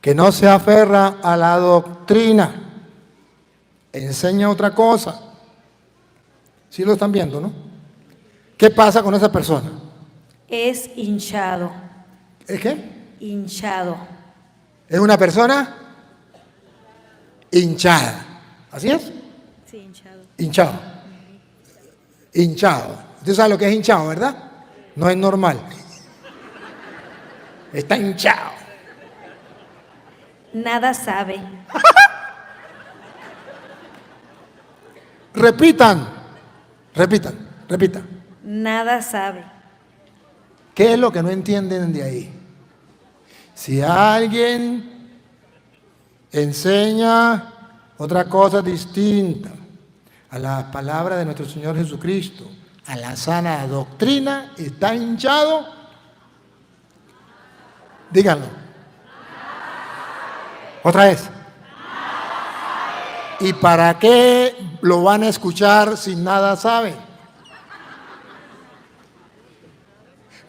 Que no se aferra a la doctrina, enseña otra cosa. ¿Sí lo están viendo, no? ¿Qué pasa con esa persona? Es hinchado, ¿Es qué? hinchado. Es una persona hinchada. ¿Así es? Sí, hinchado. Hinchado. Hinchado. Usted sabe lo que es hinchado, ¿verdad? No es normal. Está hinchado. Nada sabe. Repitan. Nada sabe. ¿Qué es lo que no entienden de ahí? Si alguien enseña otra cosa distinta a la palabra de nuestro Señor Jesucristo, a la sana doctrina, está hinchado, díganlo. Otra vez. ¿Y para qué lo van a escuchar si nada saben?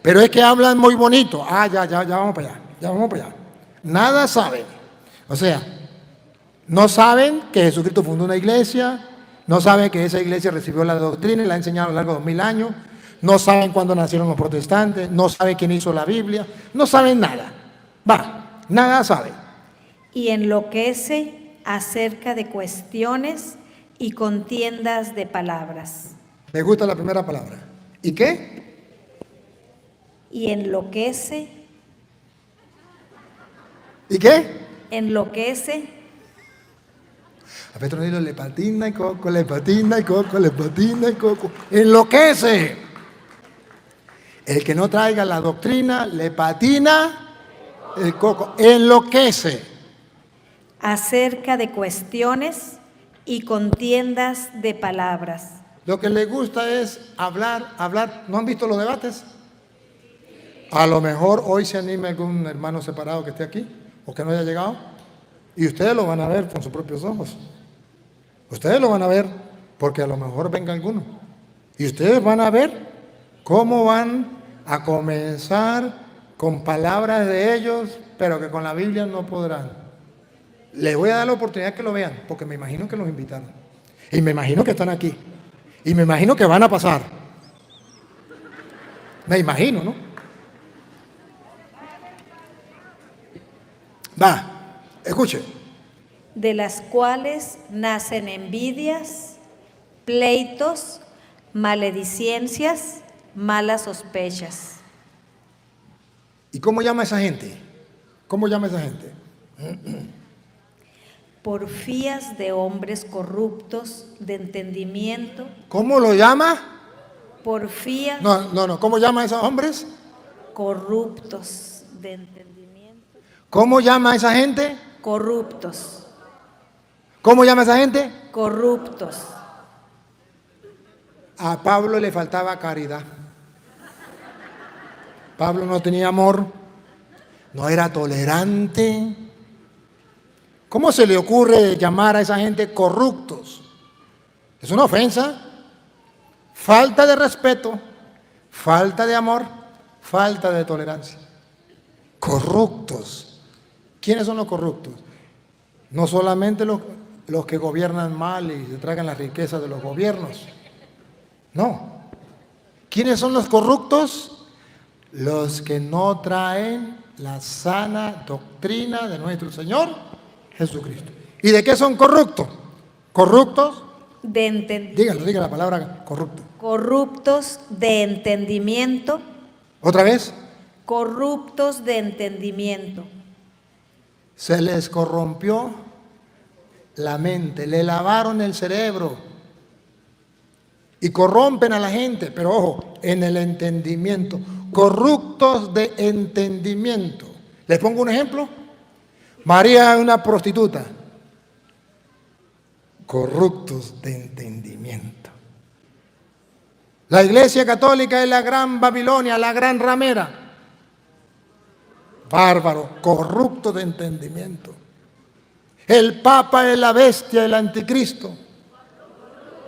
Pero es que hablan muy bonito. Ya vamos para allá. Nada saben. O sea, no saben que Jesucristo fundó una iglesia, no saben que esa iglesia recibió la doctrina y la ha enseñado a lo largo de 2000 años, no saben cuándo nacieron los protestantes, no saben quién hizo la Biblia, no saben nada. Nada saben. Y enloquece acerca de cuestiones y contiendas de palabras. Me gusta la primera palabra. ¿Y qué? Y enloquece. ¿Y qué? Enloquece. A Petronilo le patina y coco, le patina y coco, le patina y coco. Enloquece. El que no traiga la doctrina le patina el coco. Enloquece. Acerca de cuestiones y contiendas de palabras. Lo que les gusta es hablar. ¿No han visto los debates? A lo mejor hoy se anime algún hermano separado que esté aquí o que no haya llegado. Y ustedes lo van a ver con sus propios ojos. Ustedes lo van a ver porque a lo mejor venga alguno. Y ustedes van a ver cómo van a comenzar con palabras de ellos, pero que con la Biblia no podrán. Les voy a dar la oportunidad que lo vean, porque me imagino que los invitaron. Y me imagino que están aquí. Y me imagino que van a pasar. Me imagino, ¿no? Escuche. De las cuales nacen envidias, pleitos, maledicencias, malas sospechas. ¿Y cómo llama esa gente? ¿Cómo llama esa gente? Porfías de hombres corruptos de entendimiento. ¿Cómo lo llama? Porfías. No. ¿Cómo llama a esos hombres? Corruptos de entendimiento. ¿Cómo llama a esa gente? Corruptos. ¿Cómo llama a esa gente? Corruptos. A Pablo le faltaba caridad. Pablo no tenía amor, no era tolerante. ¿Cómo se le ocurre llamar a esa gente corruptos? Es una ofensa. Falta de respeto, falta de amor, falta de tolerancia. Corruptos. ¿Quiénes son los corruptos? No solamente los que gobiernan mal y se tragan las riquezas de los gobiernos. No. ¿Quiénes son los corruptos? Los que no traen la sana doctrina de nuestro Señor Jesucristo. ¿Y de qué son corruptos? Corruptos. Diga la palabra corrupto. Corruptos de entendimiento. ¿Otra vez? Corruptos de entendimiento. Se les corrompió la mente, le lavaron el cerebro y corrompen a la gente, pero ojo, en el entendimiento. Corruptos de entendimiento. Les pongo un ejemplo. María es una prostituta. Corruptos de entendimiento. La Iglesia Católica es la gran Babilonia, la gran ramera. Bárbaro, corrupto de entendimiento. El Papa es la bestia, el anticristo.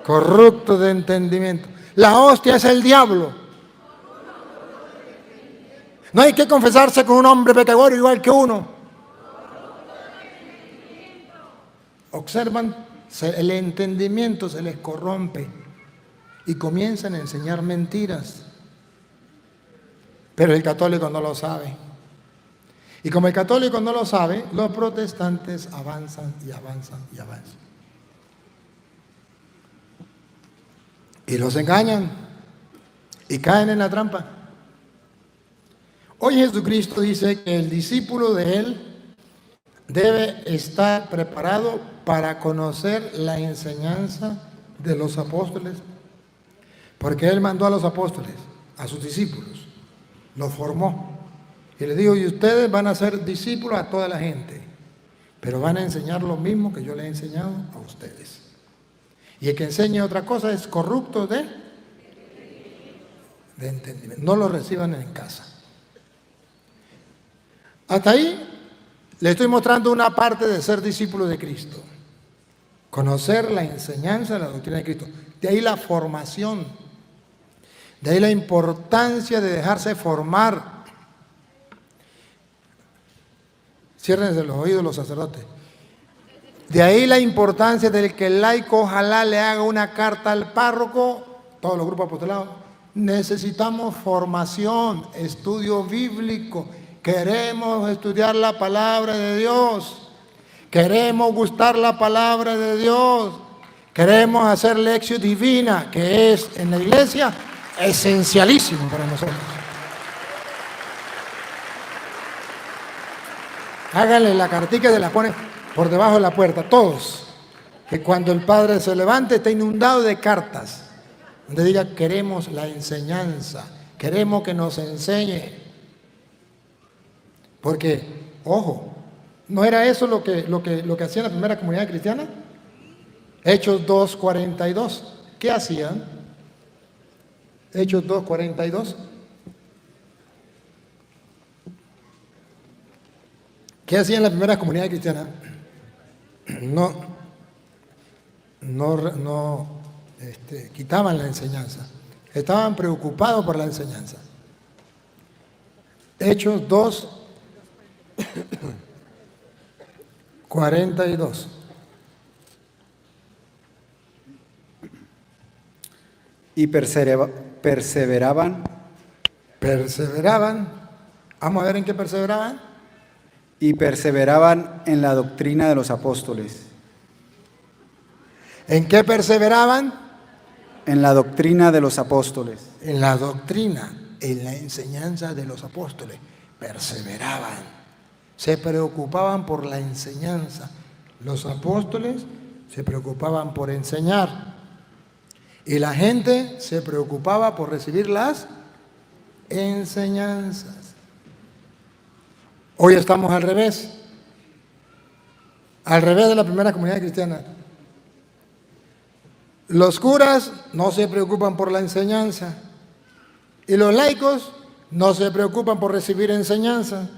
Corrupto de entendimiento. La hostia es el diablo. No hay que confesarse con un hombre pecador igual que uno. Observan, el entendimiento se les corrompe y comienzan a enseñar mentiras. Pero el católico no lo sabe. Y como el católico no lo sabe, los protestantes avanzan y avanzan y avanzan. Y los engañan y caen en la trampa. Hoy Jesucristo dice que el discípulo de Él debe estar preparado para conocer la enseñanza de los apóstoles, porque Él mandó a los apóstoles, a sus discípulos, los formó. Y les dijo, y ustedes van a ser discípulos a toda la gente, pero van a enseñar lo mismo que yo les he enseñado a ustedes. Y el que enseñe otra cosa es corrupto de entendimiento. No lo reciban en casa. Hasta ahí le estoy mostrando una parte de ser discípulo de Cristo. Conocer la enseñanza de la doctrina de Cristo. De ahí la formación. De ahí la importancia de dejarse formar. Ciérrense los oídos los sacerdotes. De ahí la importancia del que el laico ojalá le haga una carta al párroco, todos los grupos apostolados. Necesitamos formación, estudio bíblico. Queremos estudiar la palabra de Dios. Queremos gustar la palabra de Dios. Queremos hacer lección divina, que es en la iglesia esencialísimo para nosotros. Háganle la cartica y se la ponen por debajo de la puerta, todos. Que cuando el Padre se levante esté inundado de cartas. Donde diga, queremos la enseñanza, queremos que nos enseñe. Porque, ojo, ¿no era eso lo que hacía la primera comunidad cristiana? Hechos 2:42. ¿Qué hacían? Hechos 2:42. ¿Qué hacían la primera comunidad cristiana? Quitaban la enseñanza. Estaban preocupados por la enseñanza. Hechos 2:42. Y perseveraban. Vamos a ver en qué perseveraban. Y perseveraban en la doctrina de los apóstoles. ¿En qué perseveraban? En la doctrina de los apóstoles. En la doctrina, en la enseñanza de los apóstoles. Perseveraban. Se preocupaban por la enseñanza. Los apóstoles se preocupaban por enseñar. Y la gente se preocupaba por recibir las enseñanzas. Hoy estamos al revés. Al revés de la primera comunidad cristiana. Los curas no se preocupan por la enseñanza. Y los laicos no se preocupan por recibir enseñanza.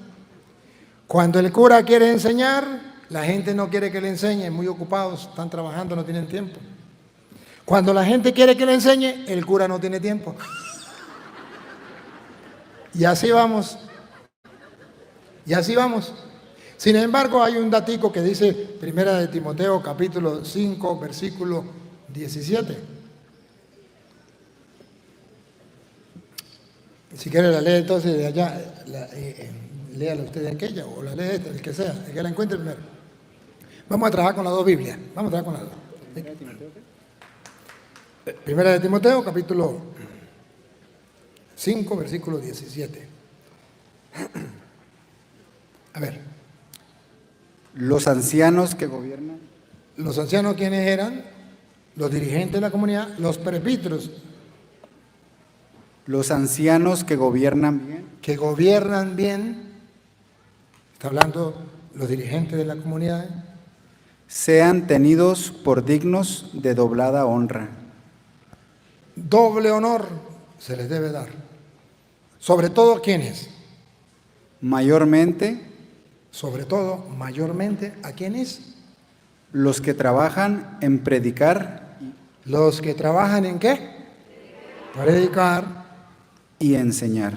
Cuando el cura quiere enseñar, la gente no quiere que le enseñe. Muy ocupados, están trabajando, no tienen tiempo. Cuando la gente quiere que le enseñe, el cura no tiene tiempo. Y así vamos. Y así vamos. Sin embargo, hay un datico que dice Primera de Timoteo, capítulo 5, versículo 17. Si quiere la lee entonces de allá, léala usted de aquella o la lee esta, el que sea, el que la encuentre primero. Vamos a trabajar con las dos Biblias. Vamos a trabajar con las dos. Primera de Timoteo, capítulo 5, versículo 17. A ver. Los ancianos que gobiernan. ¿Los ancianos quiénes eran? Los dirigentes de la comunidad, los presbíteros. Los ancianos que gobiernan bien. Que gobiernan bien. Está hablando los dirigentes de la comunidad. Sean tenidos por dignos de doblada honra. Doble honor se les debe dar. Sobre todo, ¿quiénes? Mayormente. Sobre todo, mayormente, ¿a quiénes? Los que trabajan en predicar. Los que trabajan en ¿qué? Predicar. Y enseñar.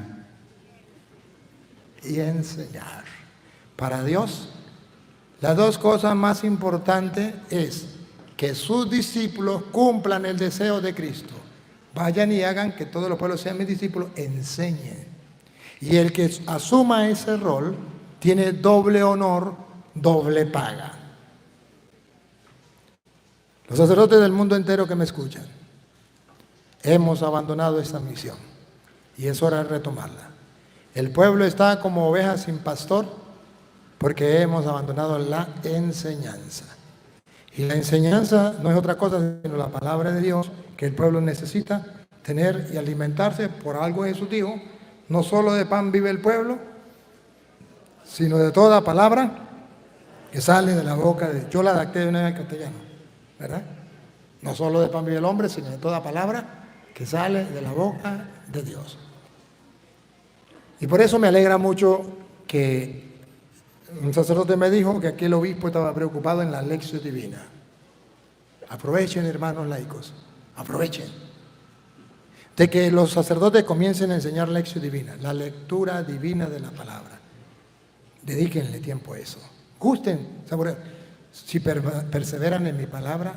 Y enseñar. Para Dios, las dos cosas más importantes es que sus discípulos cumplan el deseo de Cristo. Vayan y hagan que todos los pueblos sean mis discípulos, enseñen. Y el que asuma ese rol tiene doble honor, doble paga. Los sacerdotes del mundo entero que me escuchan, hemos abandonado esta misión y es hora de retomarla. El pueblo está como ovejas sin pastor porque hemos abandonado la enseñanza. Y la enseñanza no es otra cosa sino la palabra de Dios que el pueblo necesita tener y alimentarse. Por algo Jesús dijo, no solo de pan vive el pueblo, sino de toda palabra que sale de la boca de Dios. Yo la adapté de una vez al castellano, ¿verdad? No solo de pan vive el hombre, sino de toda palabra que sale de la boca de Dios. Y por eso me alegra mucho que un sacerdote me dijo que aquí el obispo estaba preocupado en la lección divina. Aprovechen, hermanos laicos, aprovechen. De que los sacerdotes comiencen a enseñar lección divina, la lectura divina de la palabra. Dedíquenle tiempo a eso. Gusten, saborear. Si perseveran en mi palabra,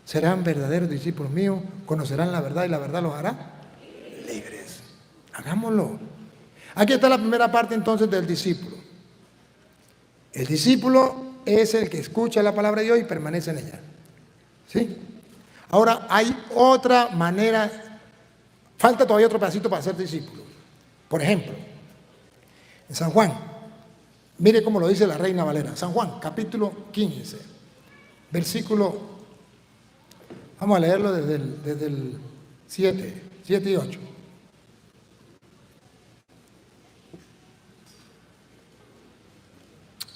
serán verdaderos discípulos míos, conocerán la verdad y la verdad los hará libres. Hagámoslo. Aquí está la primera parte entonces del discípulo. El discípulo es el que escucha la palabra de Dios y permanece en ella. ¿Sí? Ahora hay otra manera, falta todavía otro pedacito para ser discípulo. Por ejemplo, en San Juan, mire cómo lo dice la Reina Valera. San Juan, capítulo 15, versículo, vamos a leerlo desde el 7 y 8.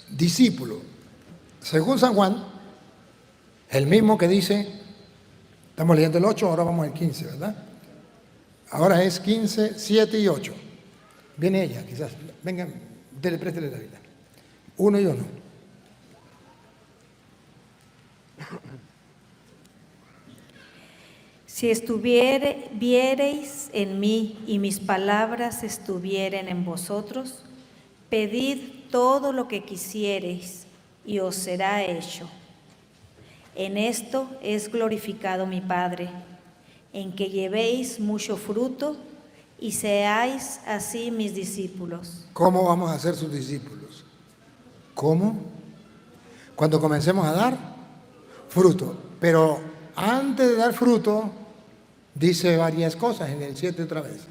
Discípulo, según San Juan, el mismo que dice, estamos leyendo el 8, ahora vamos al 15, ¿verdad? Ahora es 15, 7 y 8. Viene ella, quizás. Vengan, préstele la Biblia. 1 y 1. Si viereis en mí y mis palabras estuvieren en vosotros, pedid todo lo que quisiereis y os será hecho. En esto es glorificado mi Padre, en que llevéis mucho fruto y seáis así mis discípulos. ¿Cómo vamos a ser sus discípulos? ¿Cómo? Cuando comencemos a dar fruto. Pero antes de dar fruto, dice varias cosas en el 7 otra vez.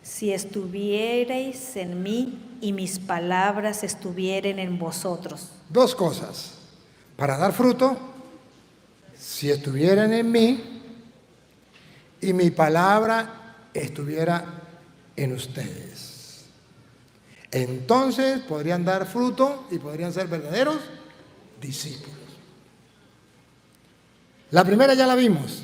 Si estuvierais en mí y mis palabras estuvieren en vosotros. Dos cosas. Para dar fruto, si estuvieran en mí y mi palabra estuviera en ustedes. Entonces podrían dar fruto y podrían ser verdaderos discípulos. La primera ya la vimos,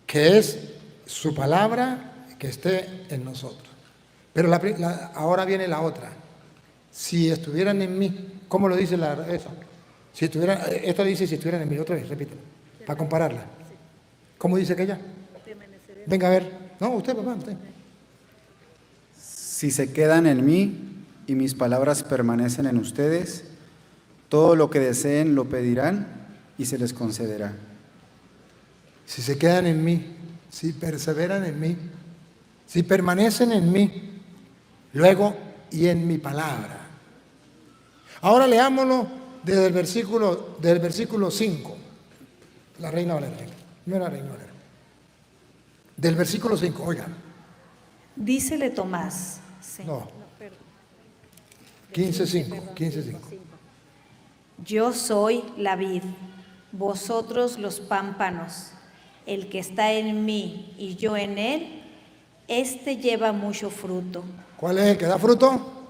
que es su palabra que esté en nosotros. Pero ahora viene la otra. Si estuvieran en mí, ¿cómo lo dice esa? Si estuvieran, esta dice si estuvieran en mí, otra vez, repítelo, para compararla. ¿Cómo dice aquella? Venga a ver. No, usted, papá, usted. Si se quedan en mí y mis palabras permanecen en ustedes, todo lo que deseen lo pedirán y se les concederá. Si se quedan en mí, si perseveran en mí, si permanecen en mí, luego y en mi palabra. Ahora leámoslo desde el versículo 5. La Reina Valera. No era Reina Valera. Del versículo 5, oigan. Dícele Tomás. Sí. No. 15:5. Yo soy la vid, vosotros los pámpanos. El que está en mí y yo en él, éste lleva mucho fruto. ¿Cuál es el que da fruto?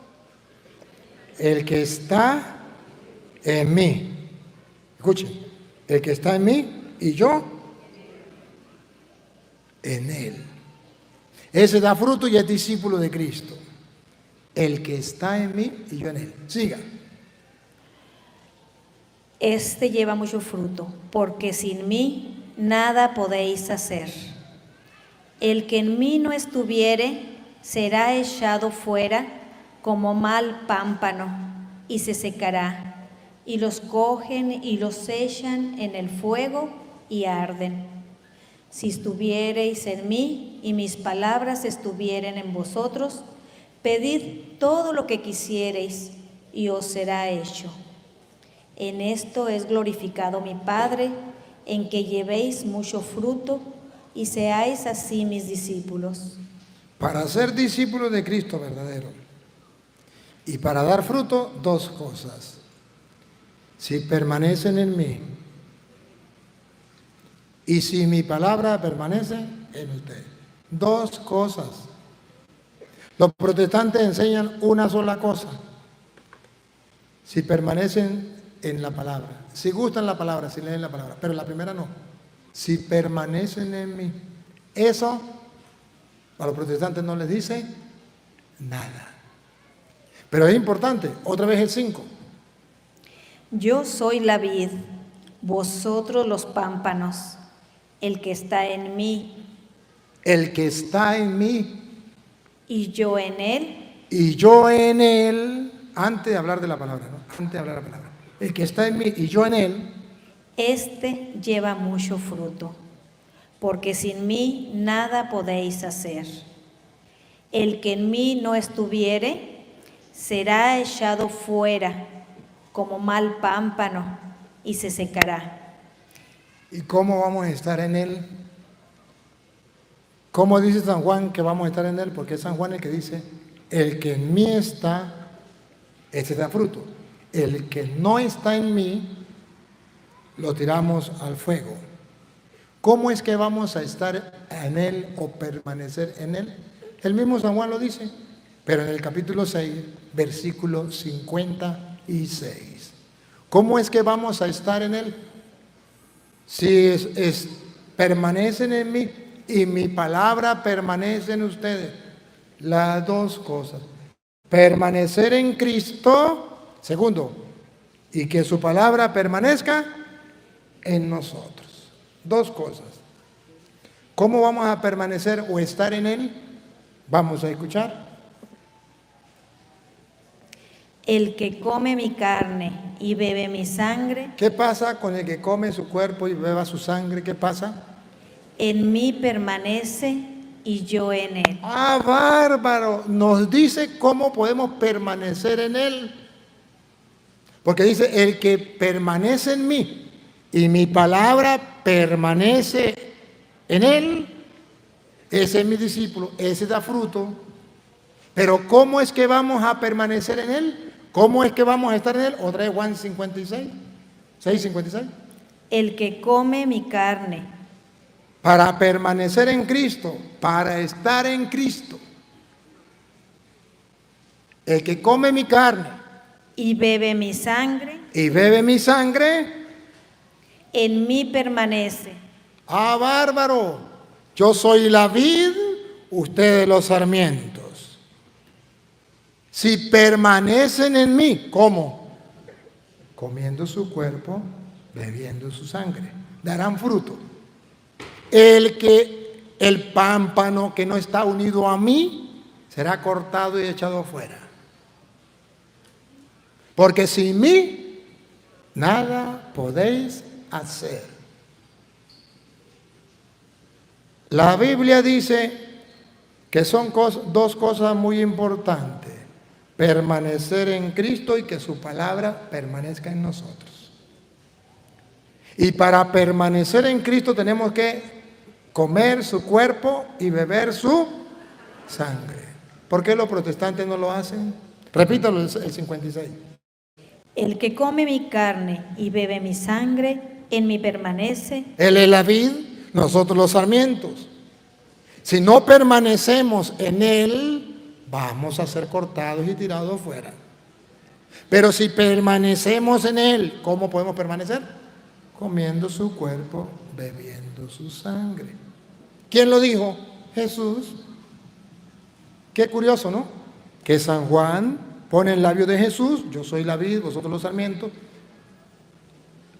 El que está en mí. Escuchen, el que está en mí y yo en él. Ese da fruto y es discípulo de Cristo. El que está en mí y yo en él. Siga. Este lleva mucho fruto, porque sin mí nada podéis hacer. El que en mí no estuviere será echado fuera como mal pámpano y se secará, y los cogen y los echan en el fuego y arden. Si estuviereis en mí y mis palabras estuvieren en vosotros, pedid todo lo que quisiereis y os será hecho. En esto es glorificado mi Padre, en que llevéis mucho fruto y seáis así mis discípulos. Para ser discípulo de Cristo verdadero y para dar fruto, dos cosas. Si permanecen en mí y si mi palabra permanece en ustedes. Dos cosas. Los protestantes enseñan una sola cosa. Si permanecen en la palabra, si gustan la palabra, si leen la palabra, pero la primera no. Si permanecen en mí. Eso a los protestantes no les dice nada. Pero es importante, otra vez el 5. Yo soy la vid, vosotros los pámpanos. El que está en mí El que está en mí y yo en él, y yo en él, antes de hablar de la palabra, ¿no? Antes de hablar de la palabra. El que está en mí y yo en él, este lleva mucho fruto, porque sin mí nada podéis hacer. El que en mí no estuviere será echado fuera como mal pámpano y se secará. ¿y cómo vamos a estar en él? ¿Cómo dice San Juan que vamos a estar en él? Porque es San Juan el que dice, el que en mí está, ese da fruto. El que no está en mí, lo tiramos al fuego. ¿Cómo es que vamos a estar en él o permanecer en él? El mismo San Juan lo dice, pero en el capítulo 6, versículo 56. ¿Cómo es que vamos a estar en él? Si permanecen en mí y mi palabra permanece en ustedes. Las dos cosas. Permanecer en Cristo, segundo, y que su palabra permanezca en nosotros. Dos cosas. ¿Cómo vamos a permanecer o estar en Él? Vamos a escuchar. El que come mi carne y bebe mi sangre, ¿Qué pasa con el que come su cuerpo y beba su sangre? ¿Qué pasa? en mí permanece y yo en él. ¡Ah, bárbaro! Nos dice cómo podemos permanecer en Él. Porque dice, el que permanece en mí y mi palabra permanece en Él, ese es mi discípulo, ese da fruto. Pero ¿cómo es que vamos a permanecer en Él? ¿Cómo es que vamos a estar en Él? Otra vez Juan 56, 6:56. El que come mi carne Para permanecer en Cristo, para estar en Cristo. El que come mi carne y bebe mi sangre, y bebe mi sangre, en mí permanece. ¡ah, bárbaro! Yo soy la vid, ustedes los sarmientos. Si permanecen en mí, ¿cómo? Comiendo su cuerpo, bebiendo su sangre, darán fruto. El pámpano que no está unido a mí, será cortado y echado fuera. Porque sin mí, nada podéis hacer. La Biblia dice que son dos cosas muy importantes. Permanecer en Cristo y que su palabra permanezca en nosotros. Y para permanecer en Cristo tenemos que comer su cuerpo y beber su sangre. ¿Por qué los protestantes no lo hacen? Repítalo el 56. El que come mi carne y bebe mi sangre, en mí permanece. Él es la vid, nosotros los sarmientos. Si no permanecemos en Él, vamos a ser cortados y tirados fuera. Pero si permanecemos en Él, ¿cómo podemos permanecer? Comiendo su cuerpo, bebiendo su sangre. ¿Quién lo dijo? Jesús. Qué curioso, ¿no? Que San Juan pone el labio de Jesús, yo soy la vid, vosotros los sarmientos.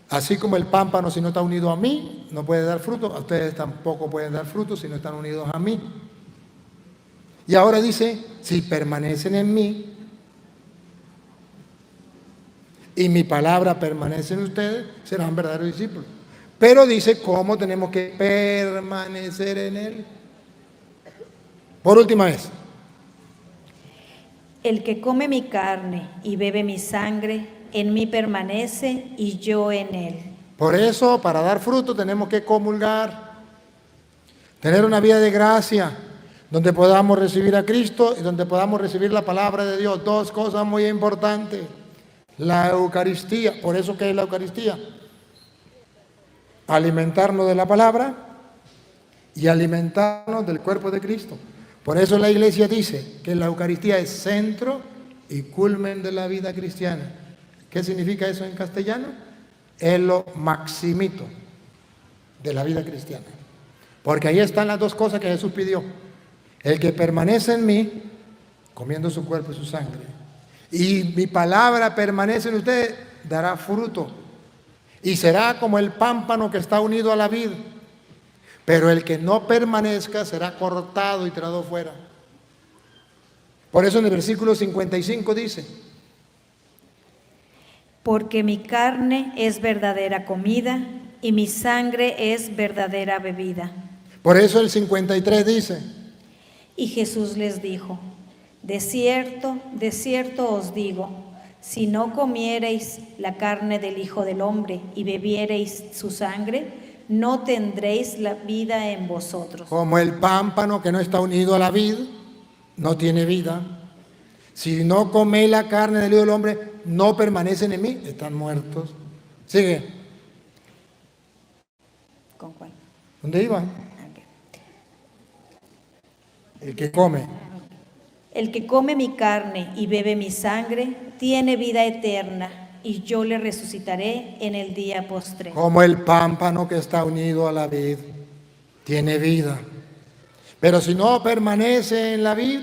Así como el pámpano, si no está unido a mí, no puede dar fruto. A ustedes tampoco pueden dar fruto si no están unidos a mí. Y ahora dice, si permanecen en mí y mi palabra permanece en ustedes, serán verdaderos discípulos. Pero dice cómo tenemos que permanecer en Él. Por última vez. El que come mi carne y bebe mi sangre, en mí permanece y yo en él. Por eso, para dar fruto tenemos que comulgar, tener una vida de gracia, donde podamos recibir a Cristo y donde podamos recibir la palabra de Dios. Dos cosas muy importantes. La Eucaristía, por eso ¿qué es la Eucaristía? Alimentarnos de la palabra y alimentarnos del cuerpo de Cristo. Por eso la Iglesia dice que la Eucaristía es centro y culmen de la vida cristiana. ¿Qué significa eso en castellano? Es lo maximito de la vida cristiana. Porque ahí están las dos cosas que Jesús pidió. El que permanece en mí, comiendo su cuerpo y su sangre, y mi palabra permanece en ustedes, dará fruto. Y será como el pámpano que está unido a la vid. Pero el que no permanezca será cortado y tirado fuera. Por eso en el versículo 55 dice: porque mi carne es verdadera comida y mi sangre es verdadera bebida. Por eso el 53 dice: Y Jesús les dijo: de cierto, de cierto os digo, si no comiereis la carne del Hijo del Hombre y bebiereis su sangre, no tendréis la vida en vosotros. Como el pámpano que no está unido a la vid, no tiene vida. Si no coméis la carne del Hijo del Hombre, no permanecen en mí, están muertos. Sigue. ¿Con cuál? ¿Dónde iba? El que come. El que come mi carne y bebe mi sangre tiene vida eterna, y yo le resucitaré en el día postrero. Como el pámpano que está unido a la vid, tiene vida. Pero si no permanece en la vid,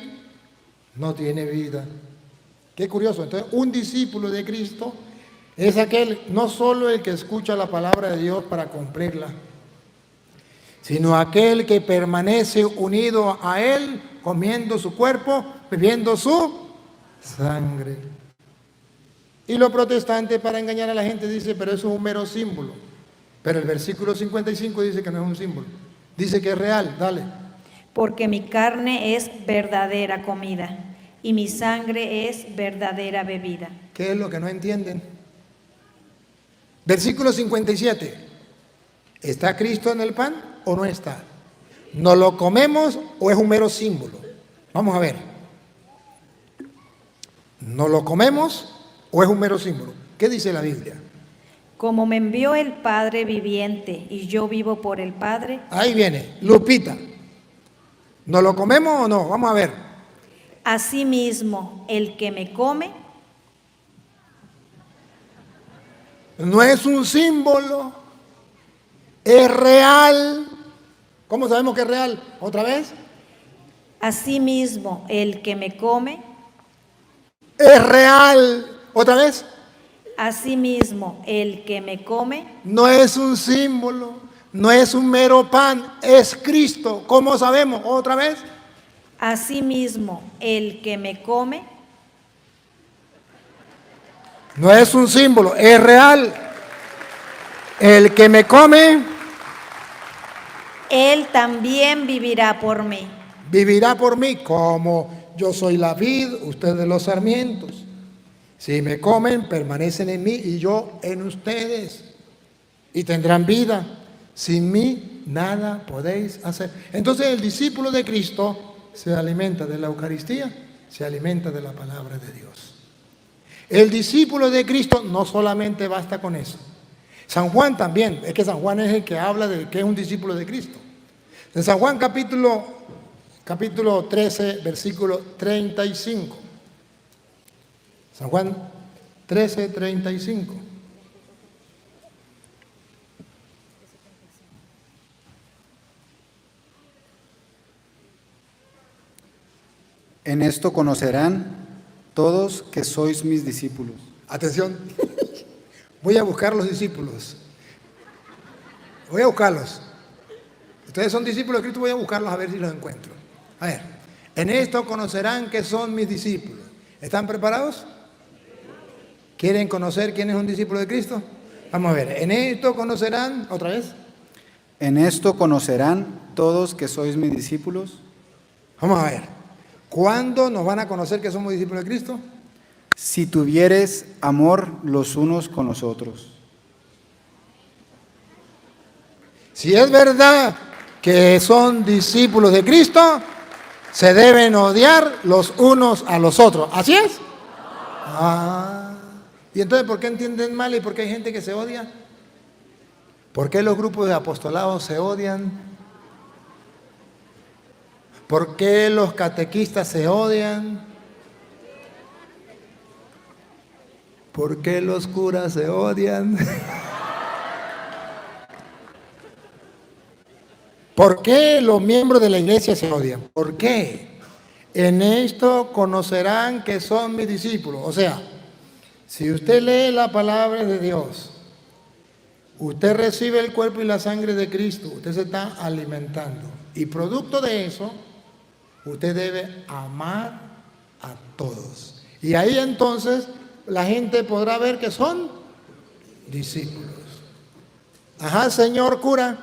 no tiene vida. Qué curioso. Entonces, un discípulo de Cristo es aquel, no solo el que escucha la palabra de Dios para cumplirla, sino aquel que permanece unido a Él, comiendo su cuerpo, bebiendo su sangre. Y los protestantes, para engañar a la gente, dice, pero eso es un mero símbolo. Pero el versículo 55 dice que no es un símbolo. Dice que es real. Dale. Porque mi carne es verdadera comida y mi sangre es verdadera bebida. ¿Qué es lo que no entienden? Versículo 57. ¿Está Cristo en el pan o no está? ¿No lo comemos o es un mero símbolo? Vamos a ver. ¿No lo comemos o es un mero símbolo? ¿Qué dice la Biblia? Como me envió el Padre viviente y yo vivo por el Padre. Ahí viene, Lupita. ¿No lo comemos o no? Vamos a ver. Asimismo, el que me come no es un símbolo, es real. ¿Cómo sabemos que es real? ¿Otra vez? Asimismo, el que me come es real. ¿Otra vez? Asimismo, el que me come no es un símbolo, no es un mero pan, es Cristo. ¿Cómo sabemos? ¿Otra vez? Asimismo, el que me come no es un símbolo, es real. El que me come, él también vivirá por mí. vivirá por mí, como yo soy la vid, ustedes los sarmientos. Si me comen, permanecen en mí y yo en ustedes, y tendrán vida. Sin mí nada podéis hacer. Entonces el discípulo de Cristo se alimenta de la Eucaristía, se alimenta de la palabra de Dios. El discípulo de Cristo no solamente basta con eso. San Juan también, es que San Juan es el que habla de que es un discípulo de Cristo. En San Juan capítulo 13, versículo 35. San Juan 13, 35. En esto conocerán todos que sois mis discípulos. Atención, voy a buscar los discípulos. Voy a buscarlos. Ustedes son discípulos de Cristo, voy a buscarlos a ver si los encuentro. A ver, en esto conocerán que son mis discípulos. ¿Están preparados? ¿Quieren conocer quién es un discípulo de Cristo? Vamos a ver, en esto conocerán, otra vez. En esto conocerán todos que sois mis discípulos. Vamos a ver, ¿cuándo nos van a conocer que somos discípulos de Cristo? Si tuvieres amor los unos con los otros. Si es verdad que son discípulos de Cristo, Se deben odiar los unos a los otros. ¿Así es? ¿Y entonces por qué entienden mal y por qué hay gente que se odia? ¿Por qué los grupos de apostolados se odian? ¿Por qué los catequistas se odian? ¿Por qué los curas se odian? ¿Por qué los miembros de la iglesia se odian? ¿Por qué? En esto conocerán que son mis discípulos. O sea, si usted lee la palabra de Dios, usted recibe el cuerpo y la sangre de Cristo, usted se está alimentando. Y producto de eso, usted debe amar a todos. Y ahí entonces la gente podrá ver que son discípulos. Ajá, señor cura.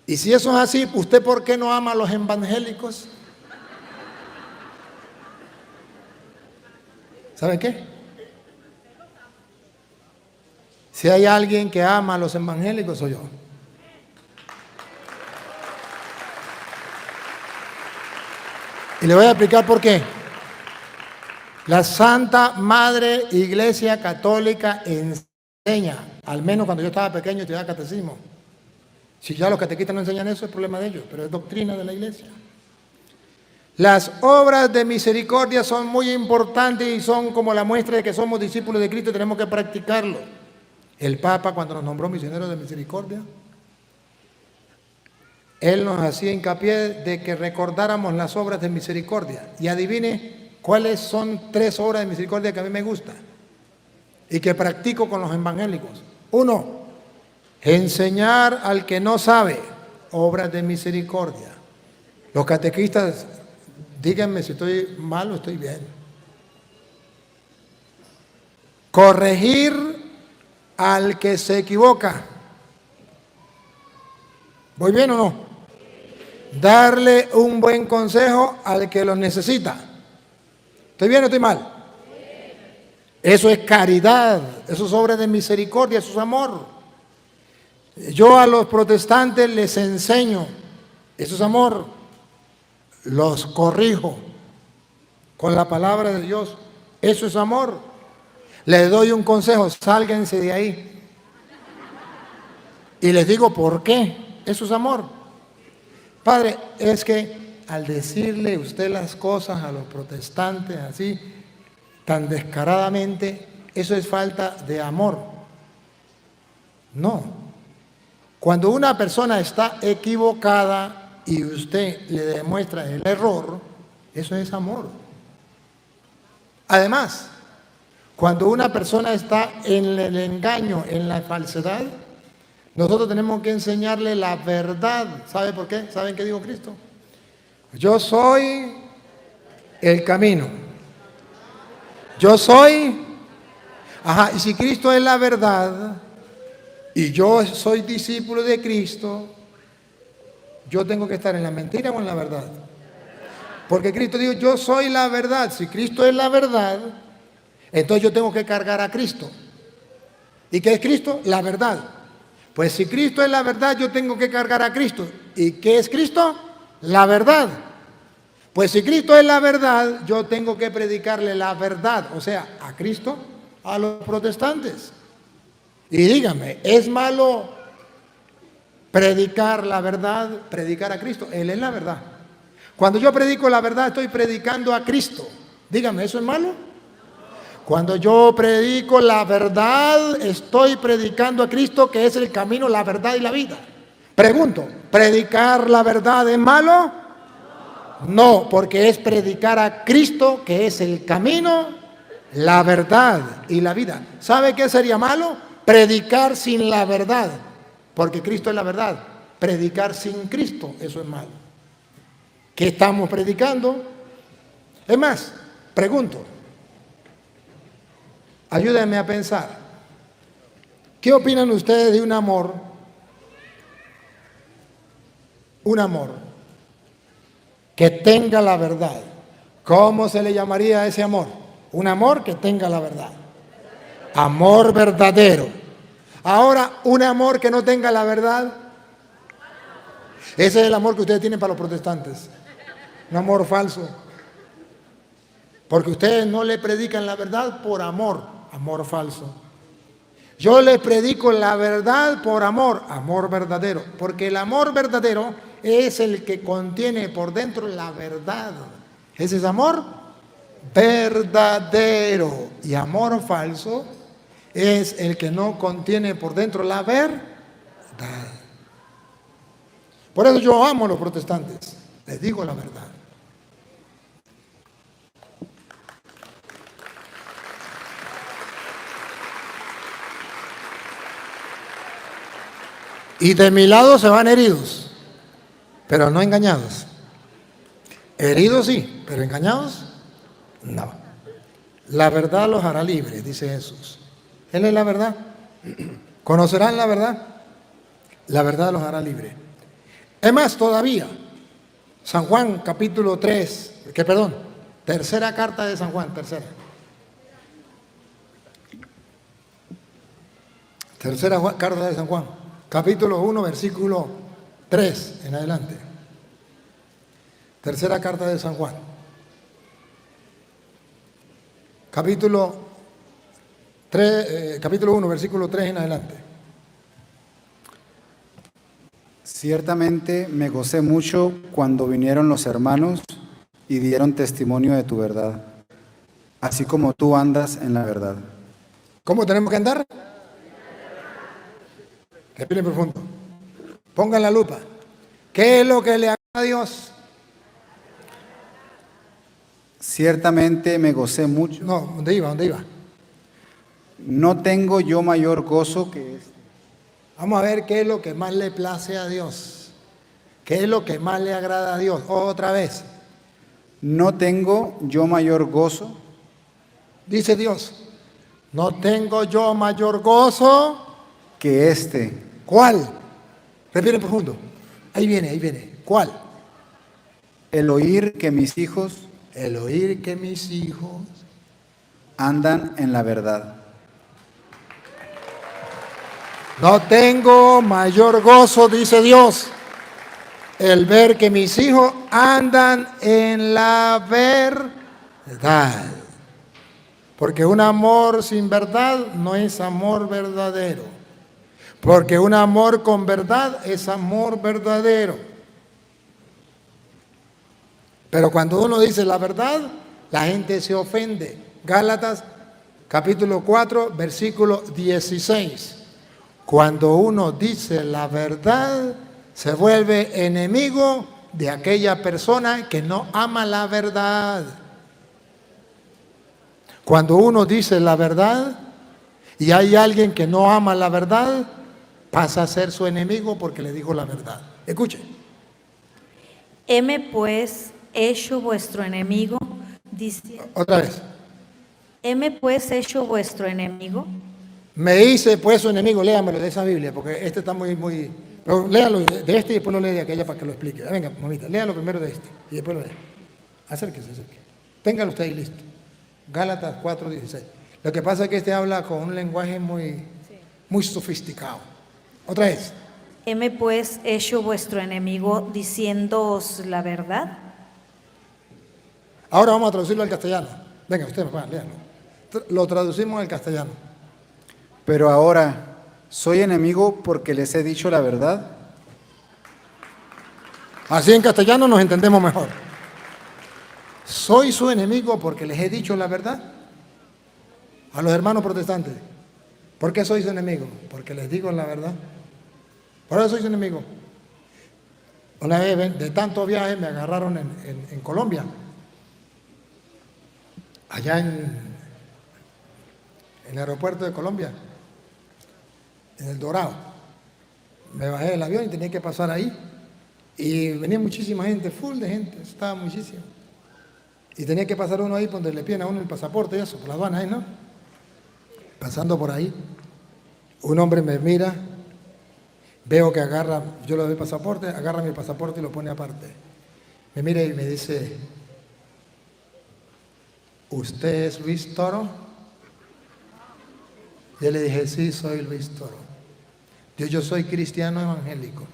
Y si eso es así, ¿usted por qué no ama a los evangélicos? ¿Sabe qué? Si hay alguien que ama a los evangélicos, soy yo. Y le voy a explicar por qué. La Santa Madre Iglesia Católica enseña, al menos cuando yo estaba pequeño estudiaba catecismo. Si ya los catequistas no enseñan eso, es problema de ellos, pero es doctrina de la iglesia. Las obras de misericordia son muy importantes y son como la muestra de que somos discípulos de Cristo y tenemos que practicarlo. El Papa, cuando nos nombró misioneros de misericordia, él nos hacía hincapié de que recordáramos las obras de misericordia. Y adivine cuáles son 3 obras de misericordia que a mí me gustan y que practico con los evangélicos. 1, enseñar al que no sabe, obras de misericordia. Los catequistas, díganme si estoy mal o estoy bien. Corregir al que se equivoca. ¿Voy bien o no? Darle un buen consejo al que lo necesita. ¿Estoy bien o estoy mal? Eso es caridad, eso es obra de misericordia, eso es amor. Yo a los protestantes les enseño, eso es amor, los corrijo con la palabra de Dios, eso es amor. Les doy un consejo, sálganse de ahí. Y les digo por qué, eso es amor. Padre, es que al decirle usted las cosas a los protestantes así, tan descaradamente, eso es falta de amor. No. Cuando una persona está equivocada y usted le demuestra el error, eso es amor. Además, cuando una persona está en el engaño, en la falsedad, nosotros tenemos que enseñarle la verdad. ¿Sabe por qué? ¿Saben qué dijo Cristo? Yo soy el camino. Yo soy... Ajá, y si Cristo es la verdad... y yo soy discípulo de Cristo, yo tengo que estar en la mentira o en la verdad. Porque Cristo dijo, yo soy la verdad. Si Cristo es la verdad, entonces yo tengo que cargar a Cristo. ¿Y qué es Cristo? La verdad. Pues si Cristo es la verdad, yo tengo que cargar a Cristo. ¿Y qué es Cristo? La verdad. Pues si Cristo es la verdad, yo tengo que predicarle la verdad, o sea, a Cristo, a los protestantes. Y dígame, ¿es malo predicar la verdad, predicar a Cristo? Él es la verdad. Cuando yo predico la verdad, estoy predicando a Cristo. Dígame, ¿eso es malo? Cuando yo predico la verdad, estoy predicando a Cristo, que es el camino, la verdad y la vida. Pregunto, ¿predicar la verdad es malo? No, porque es predicar a Cristo, que es el camino, la verdad y la vida. ¿Sabe qué sería malo? Predicar sin la verdad, porque Cristo es la verdad. Predicar sin Cristo, eso es malo. ¿Qué estamos predicando? Es más, pregunto, ayúdenme a pensar. ¿Qué opinan ustedes de un amor? Un amor que tenga la verdad. ¿Cómo se le llamaría a ese amor? Un amor que tenga la verdad. Amor verdadero. Ahora, un amor que no tenga la verdad. Ese es el amor que ustedes tienen para los protestantes. Un amor falso. Porque ustedes no le predican la verdad por amor, amor falso. Yo les predico la verdad por amor, amor verdadero. Porque el amor verdadero es el que contiene por dentro la verdad. Ese es amor verdadero. Y amor falso es el que no contiene por dentro la verdad. Por eso yo amo a los protestantes. Les digo la verdad. Y de mi lado se van heridos, pero no engañados. Heridos sí, pero engañados no. La verdad los hará libres, dice Jesús. Él es la verdad. ¿Conocerán la verdad? La verdad los hará libres. Es más, todavía, San Juan capítulo 3, tercera carta de San Juan, tercera carta de San Juan, capítulo 1, versículo 3 en adelante. Tercera carta de San Juan. Capítulo 1, versículo 3 en adelante. Ciertamente me gocé mucho cuando vinieron los hermanos y dieron testimonio de tu verdad, así como tú andas en la verdad. ¿Cómo tenemos que andar? Respiren profundo. Pongan la lupa. ¿Qué es lo que le agrada a Dios? Ciertamente me gocé mucho. No, ¿dónde iba? No tengo yo mayor gozo que este. Vamos a ver qué es lo que más le place a Dios. ¿Qué es lo que más le agrada a Dios? Otra vez. No tengo yo mayor gozo. Dice Dios. No tengo yo mayor gozo que este. ¿Cuál? Respiren profundo. Ahí viene. ¿Cuál? El oír que mis hijos andan en la verdad. No tengo mayor gozo, dice Dios, el ver que mis hijos andan en la verdad. Porque un amor sin verdad no es amor verdadero. Porque un amor con verdad es amor verdadero. Pero cuando uno dice la verdad, la gente se ofende. Gálatas capítulo 4, versículo 16. Cuando uno dice la verdad, se vuelve enemigo de aquella persona que no ama la verdad. Cuando uno dice la verdad y hay alguien que no ama la verdad, pasa a ser su enemigo porque le dijo la verdad. Escuche. Heme pues hecho vuestro enemigo, dice. Otra vez. Heme pues hecho vuestro enemigo. Me hice pues su enemigo. Léamelo de esa Biblia porque este está muy... Pero léalo de este y después lo lee de aquella para que lo explique. Venga, mamita, léalo primero de este y después lo lee. Acérquese. Téngalo usted ahí listo. Gálatas 4:16. Lo que pasa es que este habla con un lenguaje muy sofisticado. Otra vez. Heme pues hecho vuestro enemigo, diciéndoos la verdad. Ahora vamos a traducirlo al castellano. Venga, usted, papá, léalo. Lo traducimos al castellano. Pero ahora, ¿soy enemigo porque les he dicho la verdad? Así en castellano nos entendemos mejor. ¿Soy su enemigo porque les he dicho la verdad? A los hermanos protestantes. ¿Por qué soy su enemigo? Porque les digo la verdad. Por eso soy su enemigo. Una vez, de tantos viajes, me agarraron en Colombia. Allá en el aeropuerto de Colombia, en El Dorado. Me bajé del avión y tenía que pasar ahí. Y venía muchísima gente, full de gente, estaba muchísimo. Y tenía que pasar uno ahí donde le piden a uno el pasaporte y eso, por la aduana ahí, ¿no? Pasando por ahí, un hombre me mira, veo que agarra, yo le doy el pasaporte, agarra mi pasaporte y lo pone aparte. Me mira y me dice, ¿usted es Luis Toro? Yo le dije, sí, soy Luis Toro. Yo soy cristiano evangélico.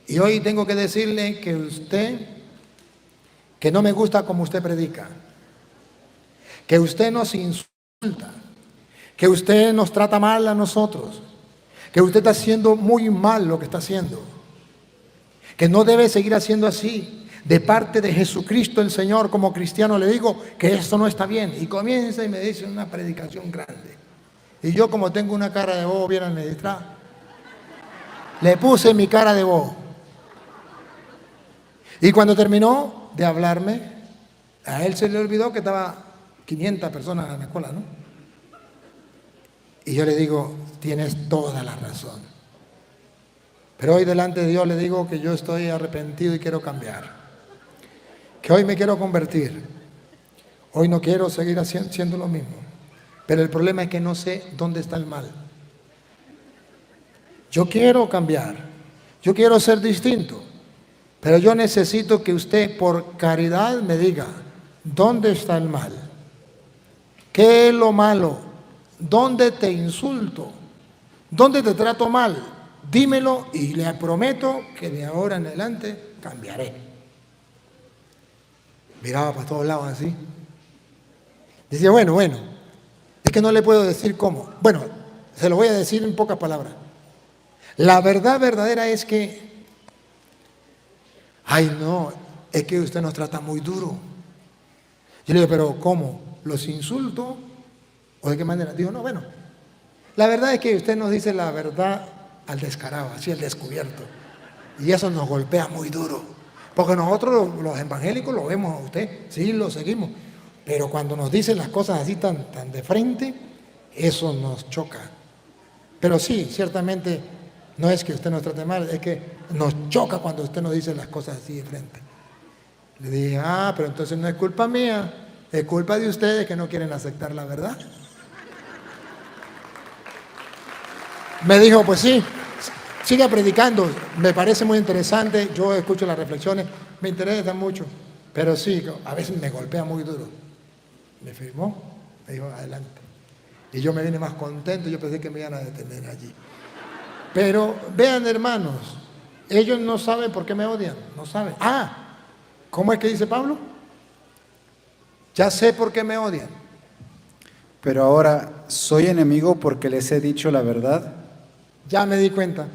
Y hoy tengo que decirle que no me gusta como usted predica, que usted nos insulta, que usted nos trata mal a nosotros, que usted está haciendo muy mal lo que está haciendo, que no debe seguir haciendo así. De parte de Jesucristo el Señor, como cristiano le digo que esto no está bien. Y comienza y me dice una predicación grande. Y yo, como tengo una cara de bobo bien administrada, le puse mi cara de bobo. Y cuando terminó de hablarme, a él se le olvidó que estaba 500 personas en la cola, ¿no? Y yo le digo, tienes toda la razón. Pero hoy delante de Dios le digo que yo estoy arrepentido y quiero cambiar. Que hoy me quiero convertir. Hoy no quiero seguir siendo lo mismo. Pero el problema es que no sé dónde está el mal. Yo quiero cambiar. Yo quiero ser distinto. Pero yo necesito que usted por caridad me diga, ¿dónde está el mal? ¿Qué es lo malo? ¿Dónde te insulto? ¿Dónde te trato mal? Dímelo y le prometo que de ahora en adelante cambiaré. Miraba para todos lados así. Decía, bueno, es que no le puedo decir cómo. Bueno, se lo voy a decir en pocas palabras. La verdad verdadera es que, ay no, es que usted nos trata muy duro. Yo le digo, pero ¿cómo? ¿Los insulto? ¿O de qué manera? Digo, no, bueno, la verdad es que usted nos dice la verdad al descarado, así al descubierto. Y eso nos golpea muy duro. Porque nosotros los evangélicos lo vemos a usted, sí, lo seguimos. Pero cuando nos dicen las cosas así tan de frente, eso nos choca. Pero sí, ciertamente, no es que usted nos trate mal, es que nos choca cuando usted nos dice las cosas así de frente. Le dije, pero entonces no es culpa mía, es culpa de ustedes que no quieren aceptar la verdad. Me dijo, pues sí, siga predicando, me parece muy interesante, yo escucho las reflexiones, me interesa mucho, pero sí, a veces me golpea muy duro. Me firmó, me dijo, adelante. Y yo me vine más contento, yo pensé que me iban a detener allí. Pero vean, hermanos, ellos no saben por qué me odian, no saben. ¿Cómo es que dice Pablo? Ya sé por qué me odian. Pero ahora, ¿soy enemigo porque les he dicho la verdad? Ya me di cuenta.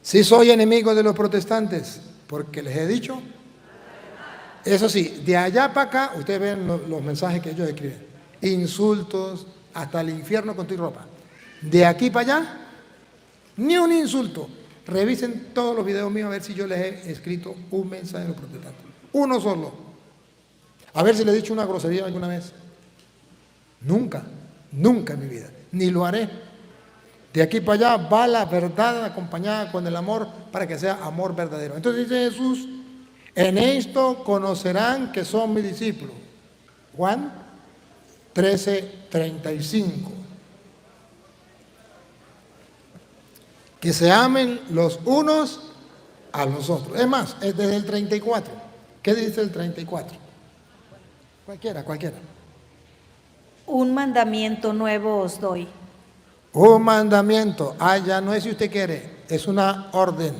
Sí soy enemigo de los protestantes, porque les he dicho. Eso sí, de allá para acá, ustedes ven los mensajes que ellos escriben. Insultos, hasta el infierno con tu ropa. De aquí para allá, ni un insulto. Revisen todos los videos míos a ver si yo les he escrito un mensaje a los protestantes. Uno solo. A ver si les he dicho una grosería alguna vez. Nunca, nunca en mi vida. Ni lo haré. De aquí para allá va la verdad acompañada con el amor para que sea amor verdadero. Entonces dice Jesús, en esto conocerán que son mis discípulos. Juan 13:35. Que se amen los unos a los otros. Es más, es desde el 34. ¿Qué dice el 34? Cualquiera. Un mandamiento nuevo os doy. Un mandamiento. Ya no es si usted quiere, es una orden.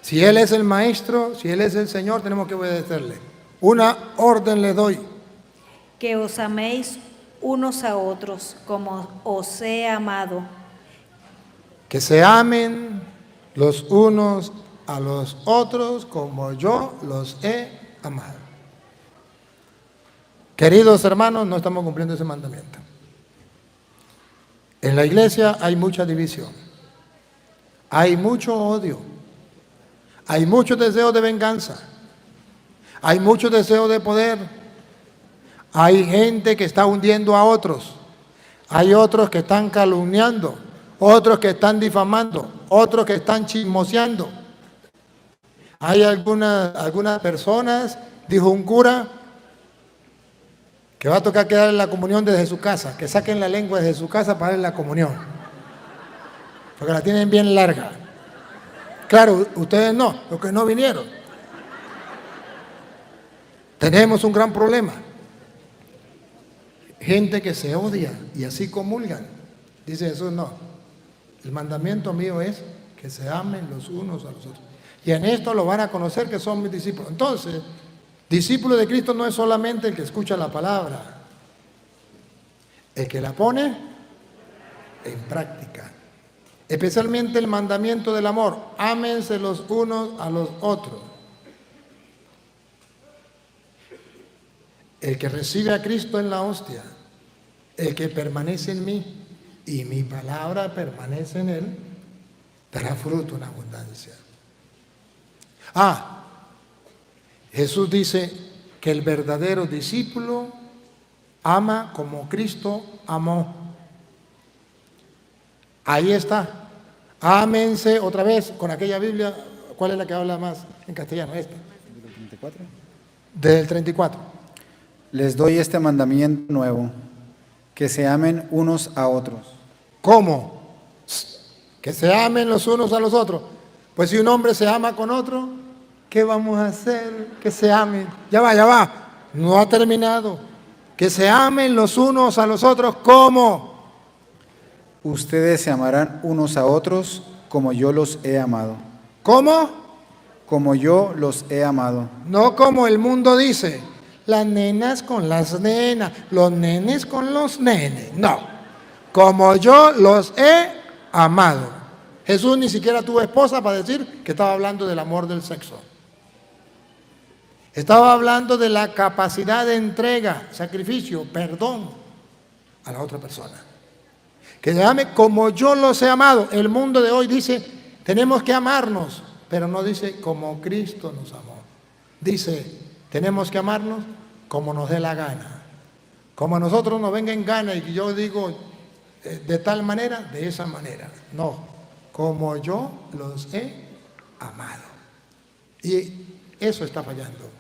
Si Él es el maestro, si Él es el Señor, tenemos que obedecerle. Una orden le doy. Que os améis unos a otros como os he amado. Que se amen los unos a los otros como yo los he amado. Queridos hermanos, no estamos cumpliendo ese mandamiento. En la iglesia hay mucha división, hay mucho odio, hay mucho deseo de venganza, hay mucho deseo de poder, hay gente que está hundiendo a otros, hay otros que están calumniando, otros que están difamando, otros que están chismoseando. Hay algunas personas, dijo un cura, que va a tocar que darle la comunión desde su casa, que saquen la lengua desde su casa para darle la comunión, porque la tienen bien larga. Claro, ustedes no, los que no vinieron. Tenemos un gran problema. Gente que se odia y así comulgan. Dice Jesús, no, el mandamiento mío es que se amen los unos a los otros. Y en esto lo van a conocer que son mis discípulos. Entonces, discípulo de Cristo no es solamente el que escucha la palabra, el que la pone en práctica. Especialmente el mandamiento del amor, ámense los unos a los otros. El que recibe a Cristo en la hostia, el que permanece en mí y mi palabra permanece en él, dará fruto en abundancia. Jesús dice que el verdadero discípulo ama como Cristo amó. Ahí está. Ámense otra vez con aquella Biblia. ¿Cuál es la que habla más en castellano? Esta. Del 34. Les doy este mandamiento nuevo, que se amen unos a otros. ¿Cómo? Que se amen los unos a los otros. Pues si un hombre se ama con otro, ¿qué vamos a hacer? Que se amen. Ya va. No ha terminado. Que se amen los unos a los otros. ¿Cómo? Ustedes se amarán unos a otros como yo los he amado. ¿Cómo? Como yo los he amado. No como el mundo dice. Las nenas con las nenas, los nenes con los nenes. No. Como yo los he amado. Jesús ni siquiera tuvo esposa para decir que estaba hablando del amor del sexo. Estaba hablando de la capacidad de entrega, sacrificio, perdón a la otra persona. Que se ame como yo los he amado. El mundo de hoy dice, tenemos que amarnos, pero no dice como Cristo nos amó. Dice, tenemos que amarnos como nos dé la gana. Como a nosotros nos venga en gana y yo digo de tal manera, de esa manera. No, como yo los he amado. Y eso está fallando.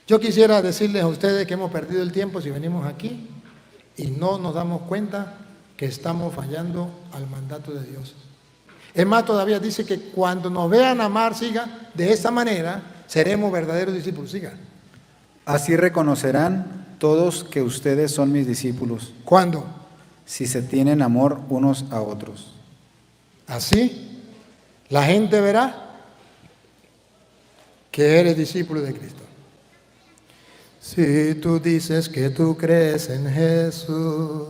Yo quisiera decirles a ustedes que hemos perdido el tiempo si venimos aquí y no nos damos cuenta que estamos fallando al mandato de Dios. Es más, todavía dice que cuando nos vean amar, siga, de esa manera seremos verdaderos discípulos. Siga. Así reconocerán todos que ustedes son mis discípulos. ¿Cuándo? Si se tienen amor unos a otros. Así, la gente verá que eres discípulo de Cristo. Si tú dices que tú crees en Jesús,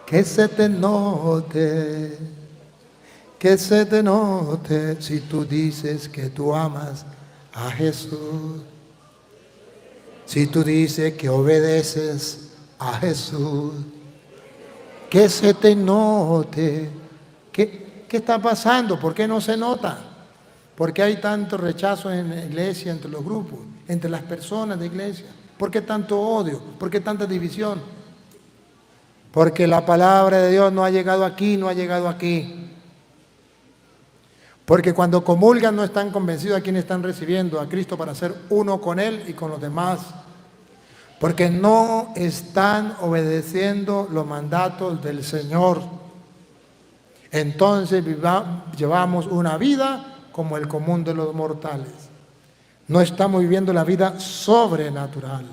que se te note, que se te note. Si tú dices que tú amas a Jesús, si tú dices que obedeces a Jesús, que se te note. ¿Qué está pasando? ¿Por qué no se nota? ¿Por qué hay tanto rechazo en la iglesia, entre los grupos, entre las personas de iglesia? ¿Por qué tanto odio? ¿Por qué tanta división? Porque la palabra de Dios no ha llegado aquí, no ha llegado aquí. Porque cuando comulgan no están convencidos a quienes están recibiendo a Cristo para ser uno con Él y con los demás. Porque no están obedeciendo los mandatos del Señor. Entonces llevamos una vida como el común de los mortales. No estamos viviendo la vida sobrenatural,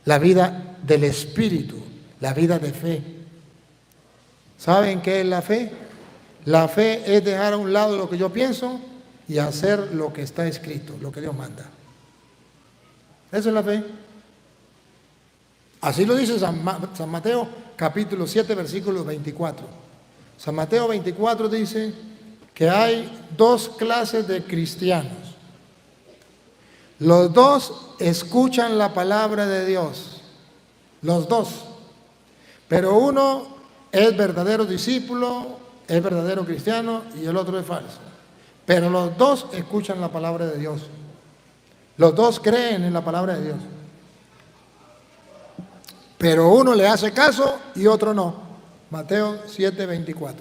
la vida del Espíritu, la vida de fe. ¿Saben qué es la fe? La fe es dejar a un lado lo que yo pienso y hacer lo que está escrito, lo que Dios manda. Eso es la fe. Así lo dice San Mateo capítulo 7 versículo 24. San Mateo 24 dice que hay dos clases de cristianos. Los dos escuchan la palabra de Dios, los dos. Pero uno es verdadero discípulo, es verdadero cristiano y el otro es falso. Pero los dos escuchan la palabra de Dios. Los dos creen en la palabra de Dios. Pero uno le hace caso y otro no. Mateo 7:24.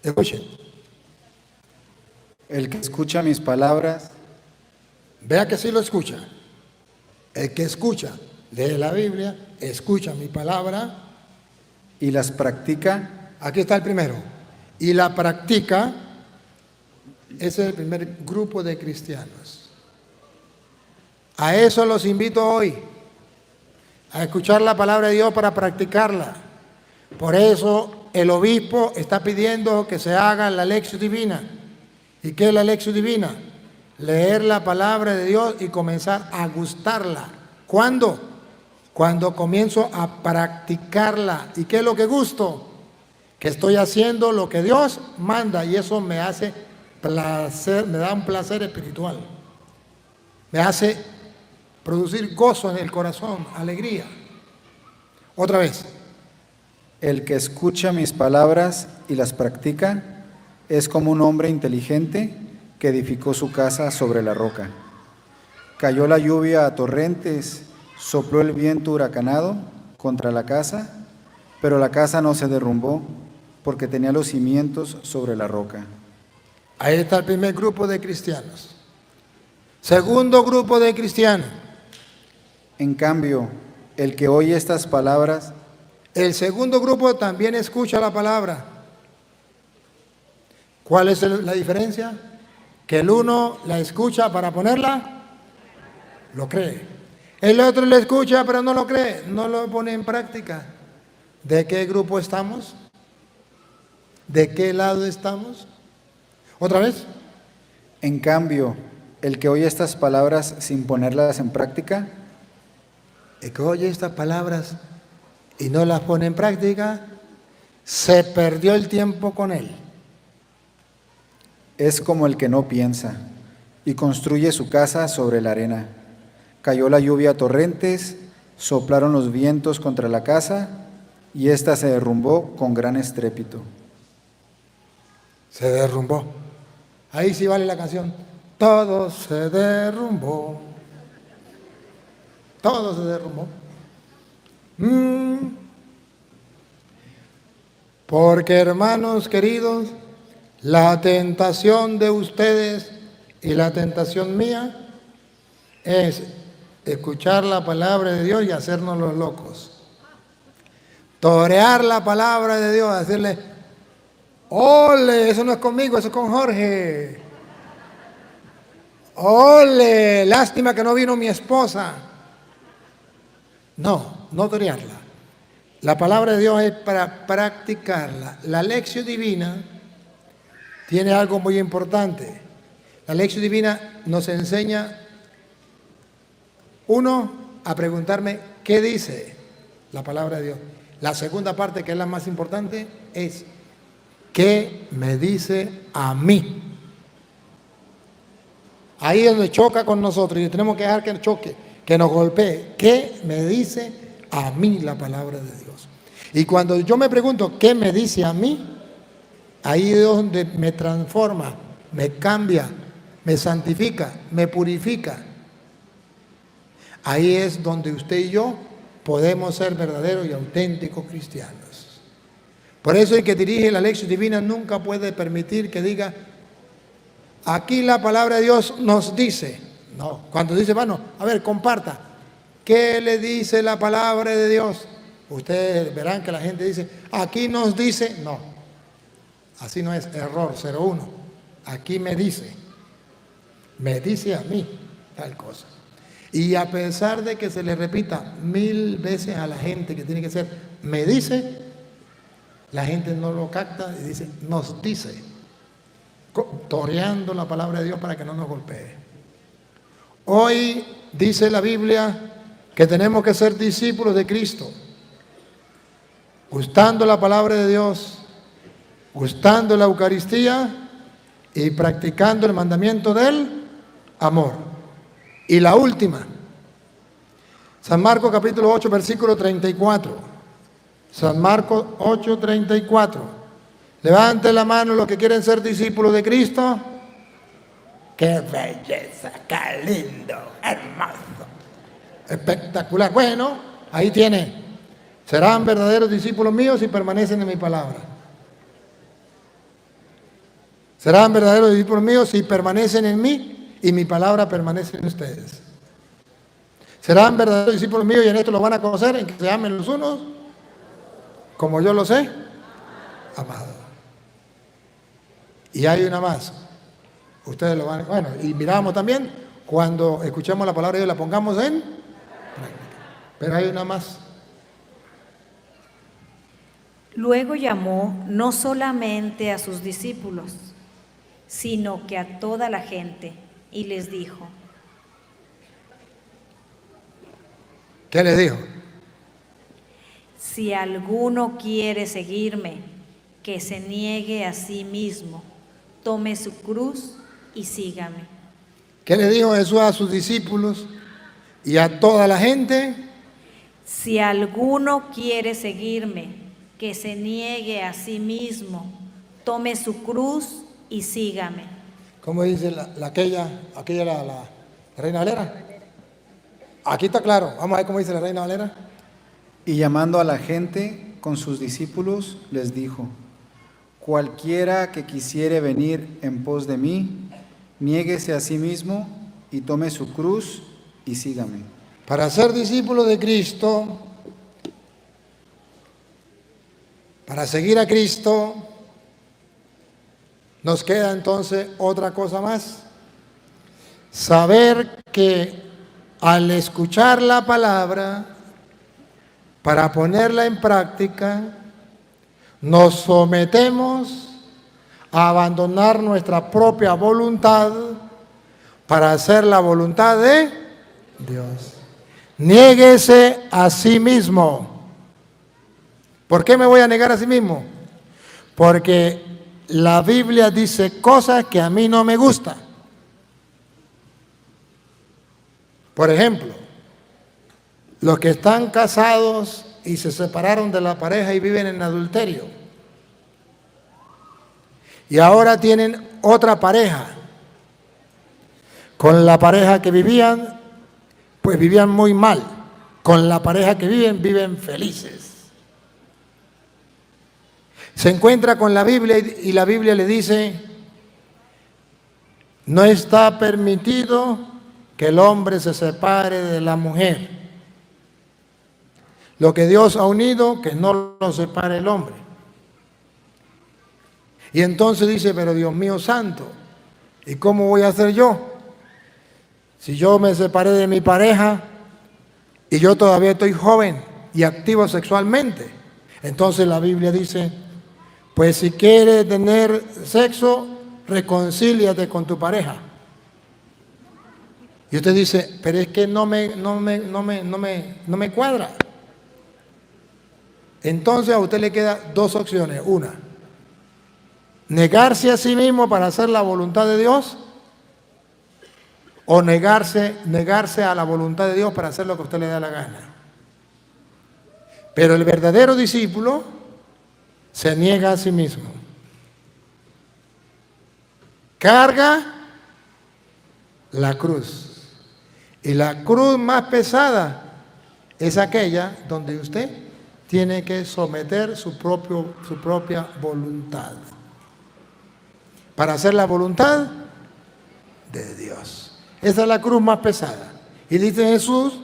Escuchen. El que escucha mis palabras Vea que sí lo escucha. El que escucha, lee la Biblia, escucha mi palabra. y las practica, Aquí está el primero. Y la practica, ese es el primer grupo de cristianos. A eso los invito hoy. a escuchar la palabra de Dios para practicarla. Por eso el obispo está pidiendo que se haga la lección divina. ¿Y qué es la lección divina? Leer la palabra de Dios y comenzar a gustarla. ¿Cuándo? Cuando comienzo a practicarla. ¿Y qué es lo que gusto? Que estoy haciendo lo que Dios manda y eso me hace placer, me da un placer espiritual. Me hace producir gozo en el corazón, alegría. Otra vez. El que escucha mis palabras y las practica es como un hombre inteligente que edificó su casa sobre la roca. Cayó la lluvia a torrentes, sopló el viento huracanado contra la casa, pero la casa no se derrumbó porque tenía los cimientos sobre la roca. Ahí está el primer grupo de cristianos. Segundo grupo de cristianos. En cambio, el que oye estas palabras, El segundo grupo también escucha la palabra. ¿Cuál es la diferencia? Que el uno la escucha para ponerla, lo cree. El otro la escucha pero no lo cree, no lo pone en práctica. ¿De qué grupo estamos? ¿De qué lado estamos? ¿Otra vez? en cambio, el que oye estas palabras sin ponerlas en práctica, El que oye estas palabras y no las pone en práctica, se perdió el tiempo con él. es como el que no piensa y construye su casa sobre la arena. Cayó la lluvia a torrentes, soplaron los vientos contra la casa y ésta se derrumbó con gran estrépito. Se derrumbó. Ahí sí vale la canción. Todo se derrumbó. Todo se derrumbó. Porque, hermanos queridos, la tentación de ustedes y la tentación mía es escuchar la palabra de Dios y hacernos los locos. Torear la palabra de Dios, decirle, ole, eso no es conmigo, eso es con Jorge. Ole, lástima que no vino mi esposa. No, no torearla. La palabra de Dios es para practicarla. La lección divina tiene algo muy importante. La lección divina nos enseña, uno, a preguntarme qué dice la palabra de Dios. La segunda parte, que es la más importante, es qué me dice a mí. Ahí es donde choca con nosotros y tenemos que dejar que nos choque, que nos golpee. ¿Qué me dice a mí la palabra de Dios? Y cuando yo me pregunto qué me dice a mí, ahí es donde me transforma, me cambia, me santifica, me purifica. Ahí es donde usted y yo podemos ser verdaderos y auténticos cristianos. Por eso el que dirige la lección divina nunca puede permitir que diga, aquí la palabra de Dios nos dice. No, cuando dice, bueno, a ver, comparta. ¿Qué le dice la palabra de Dios? Ustedes verán que la gente dice, aquí nos dice. No, así no es, error 01. Aquí me dice a mí tal cosa. Y a pesar de que se le repita 1000 veces a la gente que tiene que ser, me dice, la gente no lo capta y dice, nos dice, toreando la palabra de Dios para que no nos golpee. Hoy dice la Biblia que tenemos que ser discípulos de Cristo, gustando la palabra de Dios, gustando la Eucaristía y practicando el mandamiento del amor. Y la última, San Marcos capítulo 8, versículo 34. San Marcos 8, 34. Levante la mano los que quieren ser discípulos de Cristo. ¡Qué belleza! ¡Qué lindo! ¡Hermoso! Espectacular. Bueno, ahí tiene. Serán verdaderos discípulos míos si permanecen en mi palabra. Serán verdaderos discípulos míos si permanecen en mí y mi palabra permanece en ustedes. Serán verdaderos discípulos míos y en esto lo van a conocer, en que se amen los unos como yo los he amado. Y hay una más. Ustedes lo van a... Bueno, y miramos también, cuando escuchemos la palabra de Dios, la pongamos en práctica. Pero hay una más. Luego llamó no solamente a sus discípulos, sino que a toda la gente, y les dijo: ¿Qué le dijo? si alguno quiere seguirme, que se niegue a sí mismo, tome su cruz y sígame. ¿Qué le dijo Jesús a sus discípulos y a toda la gente? Si alguno quiere seguirme, que se niegue a sí mismo, tome su cruz y sígame. ¿Cómo dice aquella la Reina Valera? Aquí está claro. Vamos a ver cómo dice la Reina Valera. Y llamando a la gente con sus discípulos, les dijo: cualquiera que quisiere venir en pos de mí, niéguese a sí mismo y tome su cruz y sígame. Para ser discípulo de Cristo, para seguir a Cristo, nos queda entonces otra cosa más. Saber que al escuchar la palabra, para ponerla en práctica, nos sometemos a abandonar nuestra propia voluntad para hacer la voluntad de Dios. Niéguese a sí mismo. ¿Por qué me voy a negar a sí mismo? Porque la Biblia dice cosas que a mí no me gustan. Por ejemplo, los que están casados y se separaron de la pareja y viven en adulterio, y ahora tienen otra pareja. Con la pareja que vivían, pues vivían muy mal. Con la pareja que viven felices. Se encuentra con la Biblia y la Biblia le dice: no está permitido que el hombre se separe de la mujer. Lo que Dios ha unido, que no lo separe el hombre. Y entonces dice: pero Dios mío santo, ¿y cómo voy a hacer yo? Si yo me separé de mi pareja y yo todavía estoy joven y activo sexualmente. Entonces la Biblia dice: pues si quieres tener sexo, reconcíliate con tu pareja. Y usted dice: pero es que no me cuadra. Entonces a usted le quedan dos opciones. Una, negarse a sí mismo para hacer la voluntad de Dios, o negarse a la voluntad de Dios para hacer lo que a usted le da la gana. Pero el verdadero discípulo se niega a sí mismo. Carga la cruz. Y la cruz más pesada es aquella donde usted tiene que someter su propia voluntad para hacer la voluntad de Dios. Esa es la cruz más pesada. Y dice Jesús: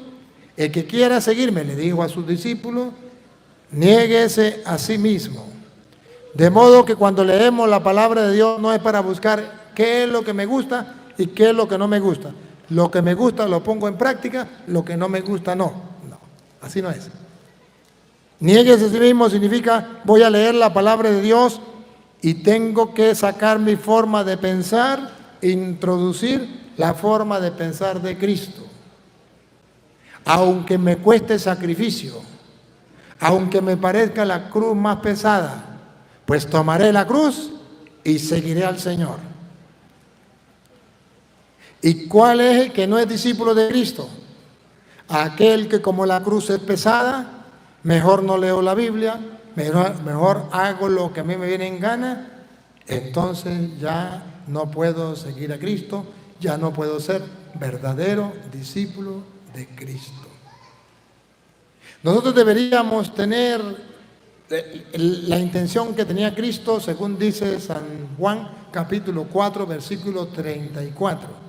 el que quiera seguirme, le dijo a sus discípulos, niéguese a sí mismo. De modo que cuando leemos la palabra de Dios no es para buscar qué es lo que me gusta y qué es lo que no me gusta. Lo que me gusta lo pongo en práctica, lo que no me gusta no. No, así no es. Niéguese a sí mismo significa: voy a leer la palabra de Dios y tengo que sacar mi forma de pensar, introducir la forma de pensar de Cristo. Aunque me cueste sacrificio, aunque me parezca la cruz más pesada, pues tomaré la cruz y seguiré al Señor. ¿Y cuál es el que no es discípulo de Cristo? Aquel que, como la cruz es pesada, mejor no leo la Biblia, mejor hago lo que a mí me viene en gana, entonces ya no puedo seguir a Cristo, ya no puedo ser verdadero discípulo de Cristo. Nosotros deberíamos tener la intención que tenía Cristo, según dice San Juan capítulo 4, versículo 34.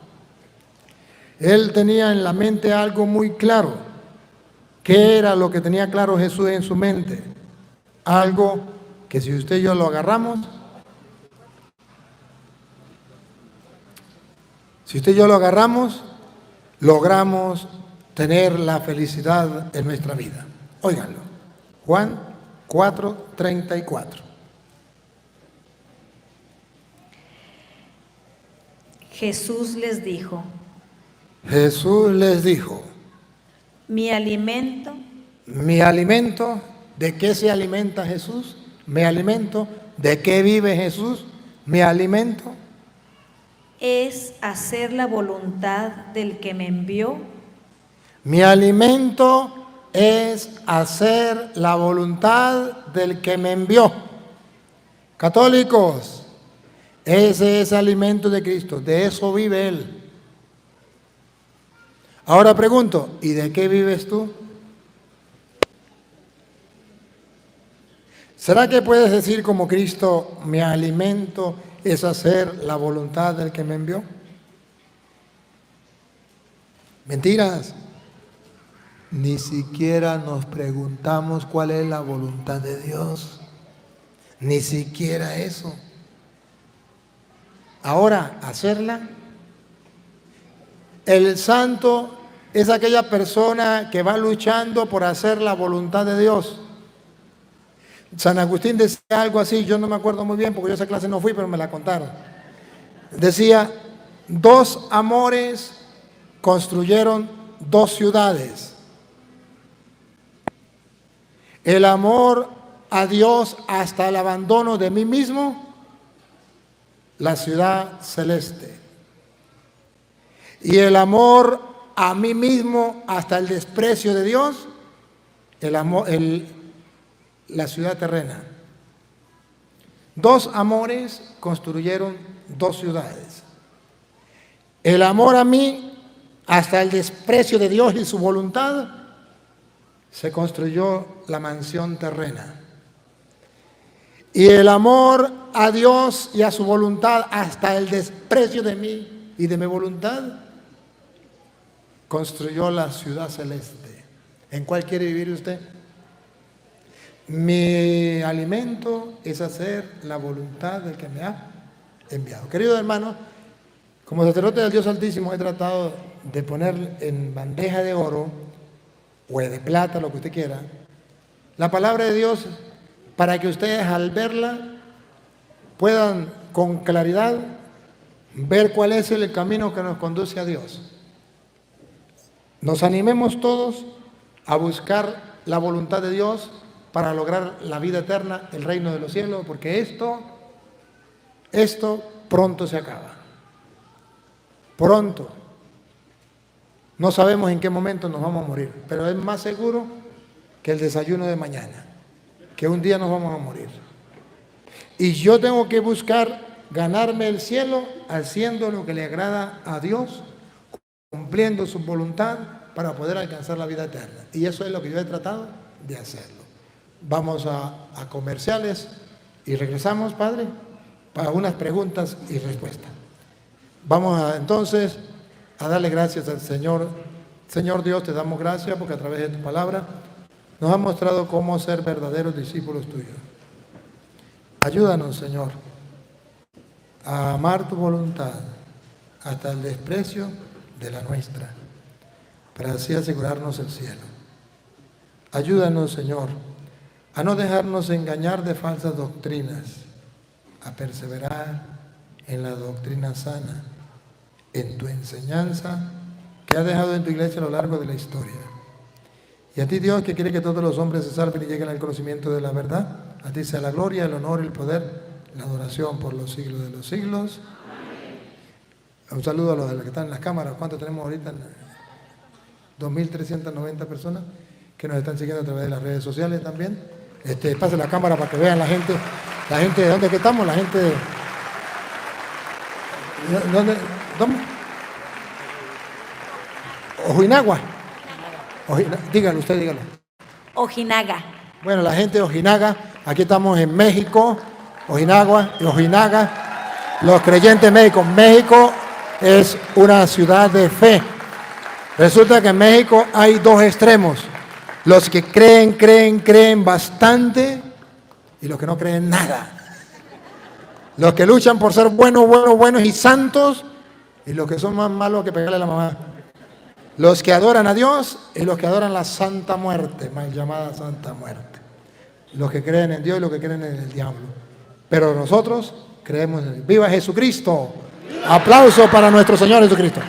Él tenía en la mente algo muy claro. ¿Qué era lo que tenía claro Jesús en su mente? Algo que si usted y yo lo agarramos, logramos tener la felicidad en nuestra vida. Óiganlo. Juan 4:34. Jesús les dijo, Jesús les dijo, mi alimento ¿de qué se alimenta Jesús? Mi alimento, ¿de qué vive Jesús? Mi alimento es hacer la voluntad del que me envió Mi alimento es hacer la voluntad del que me envió. Católicos, ese es el alimento de Cristo, de eso vive Él. Ahora pregunto, ¿y de qué vives tú? ¿Será que puedes decir como Cristo, mi alimento es hacer la voluntad del que me envió? Mentiras. Ni siquiera nos preguntamos cuál es la voluntad de Dios. Ni siquiera eso. Ahora, hacerla. El santo es aquella persona que va luchando por hacer la voluntad de Dios. San Agustín decía algo así, yo no me acuerdo muy bien porque yo a esa clase no fui, pero me la contaron. Decía, 2 amores construyeron 2 ciudades. El amor a Dios hasta el abandono de mí mismo, la ciudad celeste. Y el amor a mí mismo hasta el desprecio de Dios, la ciudad terrena. 2 amores construyeron 2 ciudades. El amor a mí hasta el desprecio de Dios y su voluntad, se construyó la mansión terrena. Y el amor a Dios y a su voluntad hasta el desprecio de mí y de mi voluntad, construyó la ciudad celeste. ¿En cuál quiere vivir usted? Mi alimento es hacer la voluntad del que me ha enviado. Queridos hermanos, como sacerdote del Dios Altísimo he tratado de poner en bandeja de oro o de plata, lo que usted quiera, la palabra de Dios, para que ustedes al verla puedan con claridad ver cuál es el camino que nos conduce a Dios. Nos animemos todos a buscar la voluntad de Dios para lograr la vida eterna, el reino de los cielos, porque esto pronto se acaba. Pronto. No sabemos en qué momento nos vamos a morir, pero es más seguro que el desayuno de mañana, que un día nos vamos a morir. Y yo tengo que buscar ganarme el cielo haciendo lo que le agrada a Dios, cumpliendo su voluntad para poder alcanzar la vida eterna. Y eso es lo que yo he tratado de hacerlo. Vamos a comerciales y regresamos, Padre, para unas preguntas y respuestas. Vamos entonces a darle gracias al Señor. Señor Dios, te damos gracias porque a través de tu palabra nos has mostrado cómo ser verdaderos discípulos tuyos. Ayúdanos, Señor, a amar tu voluntad hasta el desprecio de la nuestra, para así asegurarnos el cielo. Ayúdanos, Señor, a no dejarnos engañar de falsas doctrinas, a perseverar en la doctrina sana, en tu enseñanza que has dejado en tu iglesia a lo largo de la historia. Y a ti, Dios, que quiere que todos los hombres se salven y lleguen al conocimiento de la verdad, a ti sea la gloria, el honor, el poder, la adoración por los siglos de los siglos. Amén. Un saludo a los que están en las cámaras. ¿Cuántos tenemos ahorita? 2.390 personas que nos están siguiendo a través de las redes sociales también. Pase la cámara para que vean la gente de dónde que estamos, la gente de... ¿Dónde? Ojinaga. Dígalo usted, dígalo. Ojinaga. Bueno, la gente de Ojinaga, aquí estamos en México, Ojinaga, los creyentes de México. México es una ciudad de fe. Resulta que en México hay 2 extremos. Los que creen bastante y los que no creen nada. Los que luchan por ser buenos y santos y los que son más malos que pegarle a la mamá. los que adoran a Dios y los que adoran la Santa Muerte, mal llamada Santa Muerte. Los que creen en Dios y los que creen en el diablo. Pero nosotros creemos en Él. ¡Viva Jesucristo! Aplauso para nuestro Señor Jesucristo.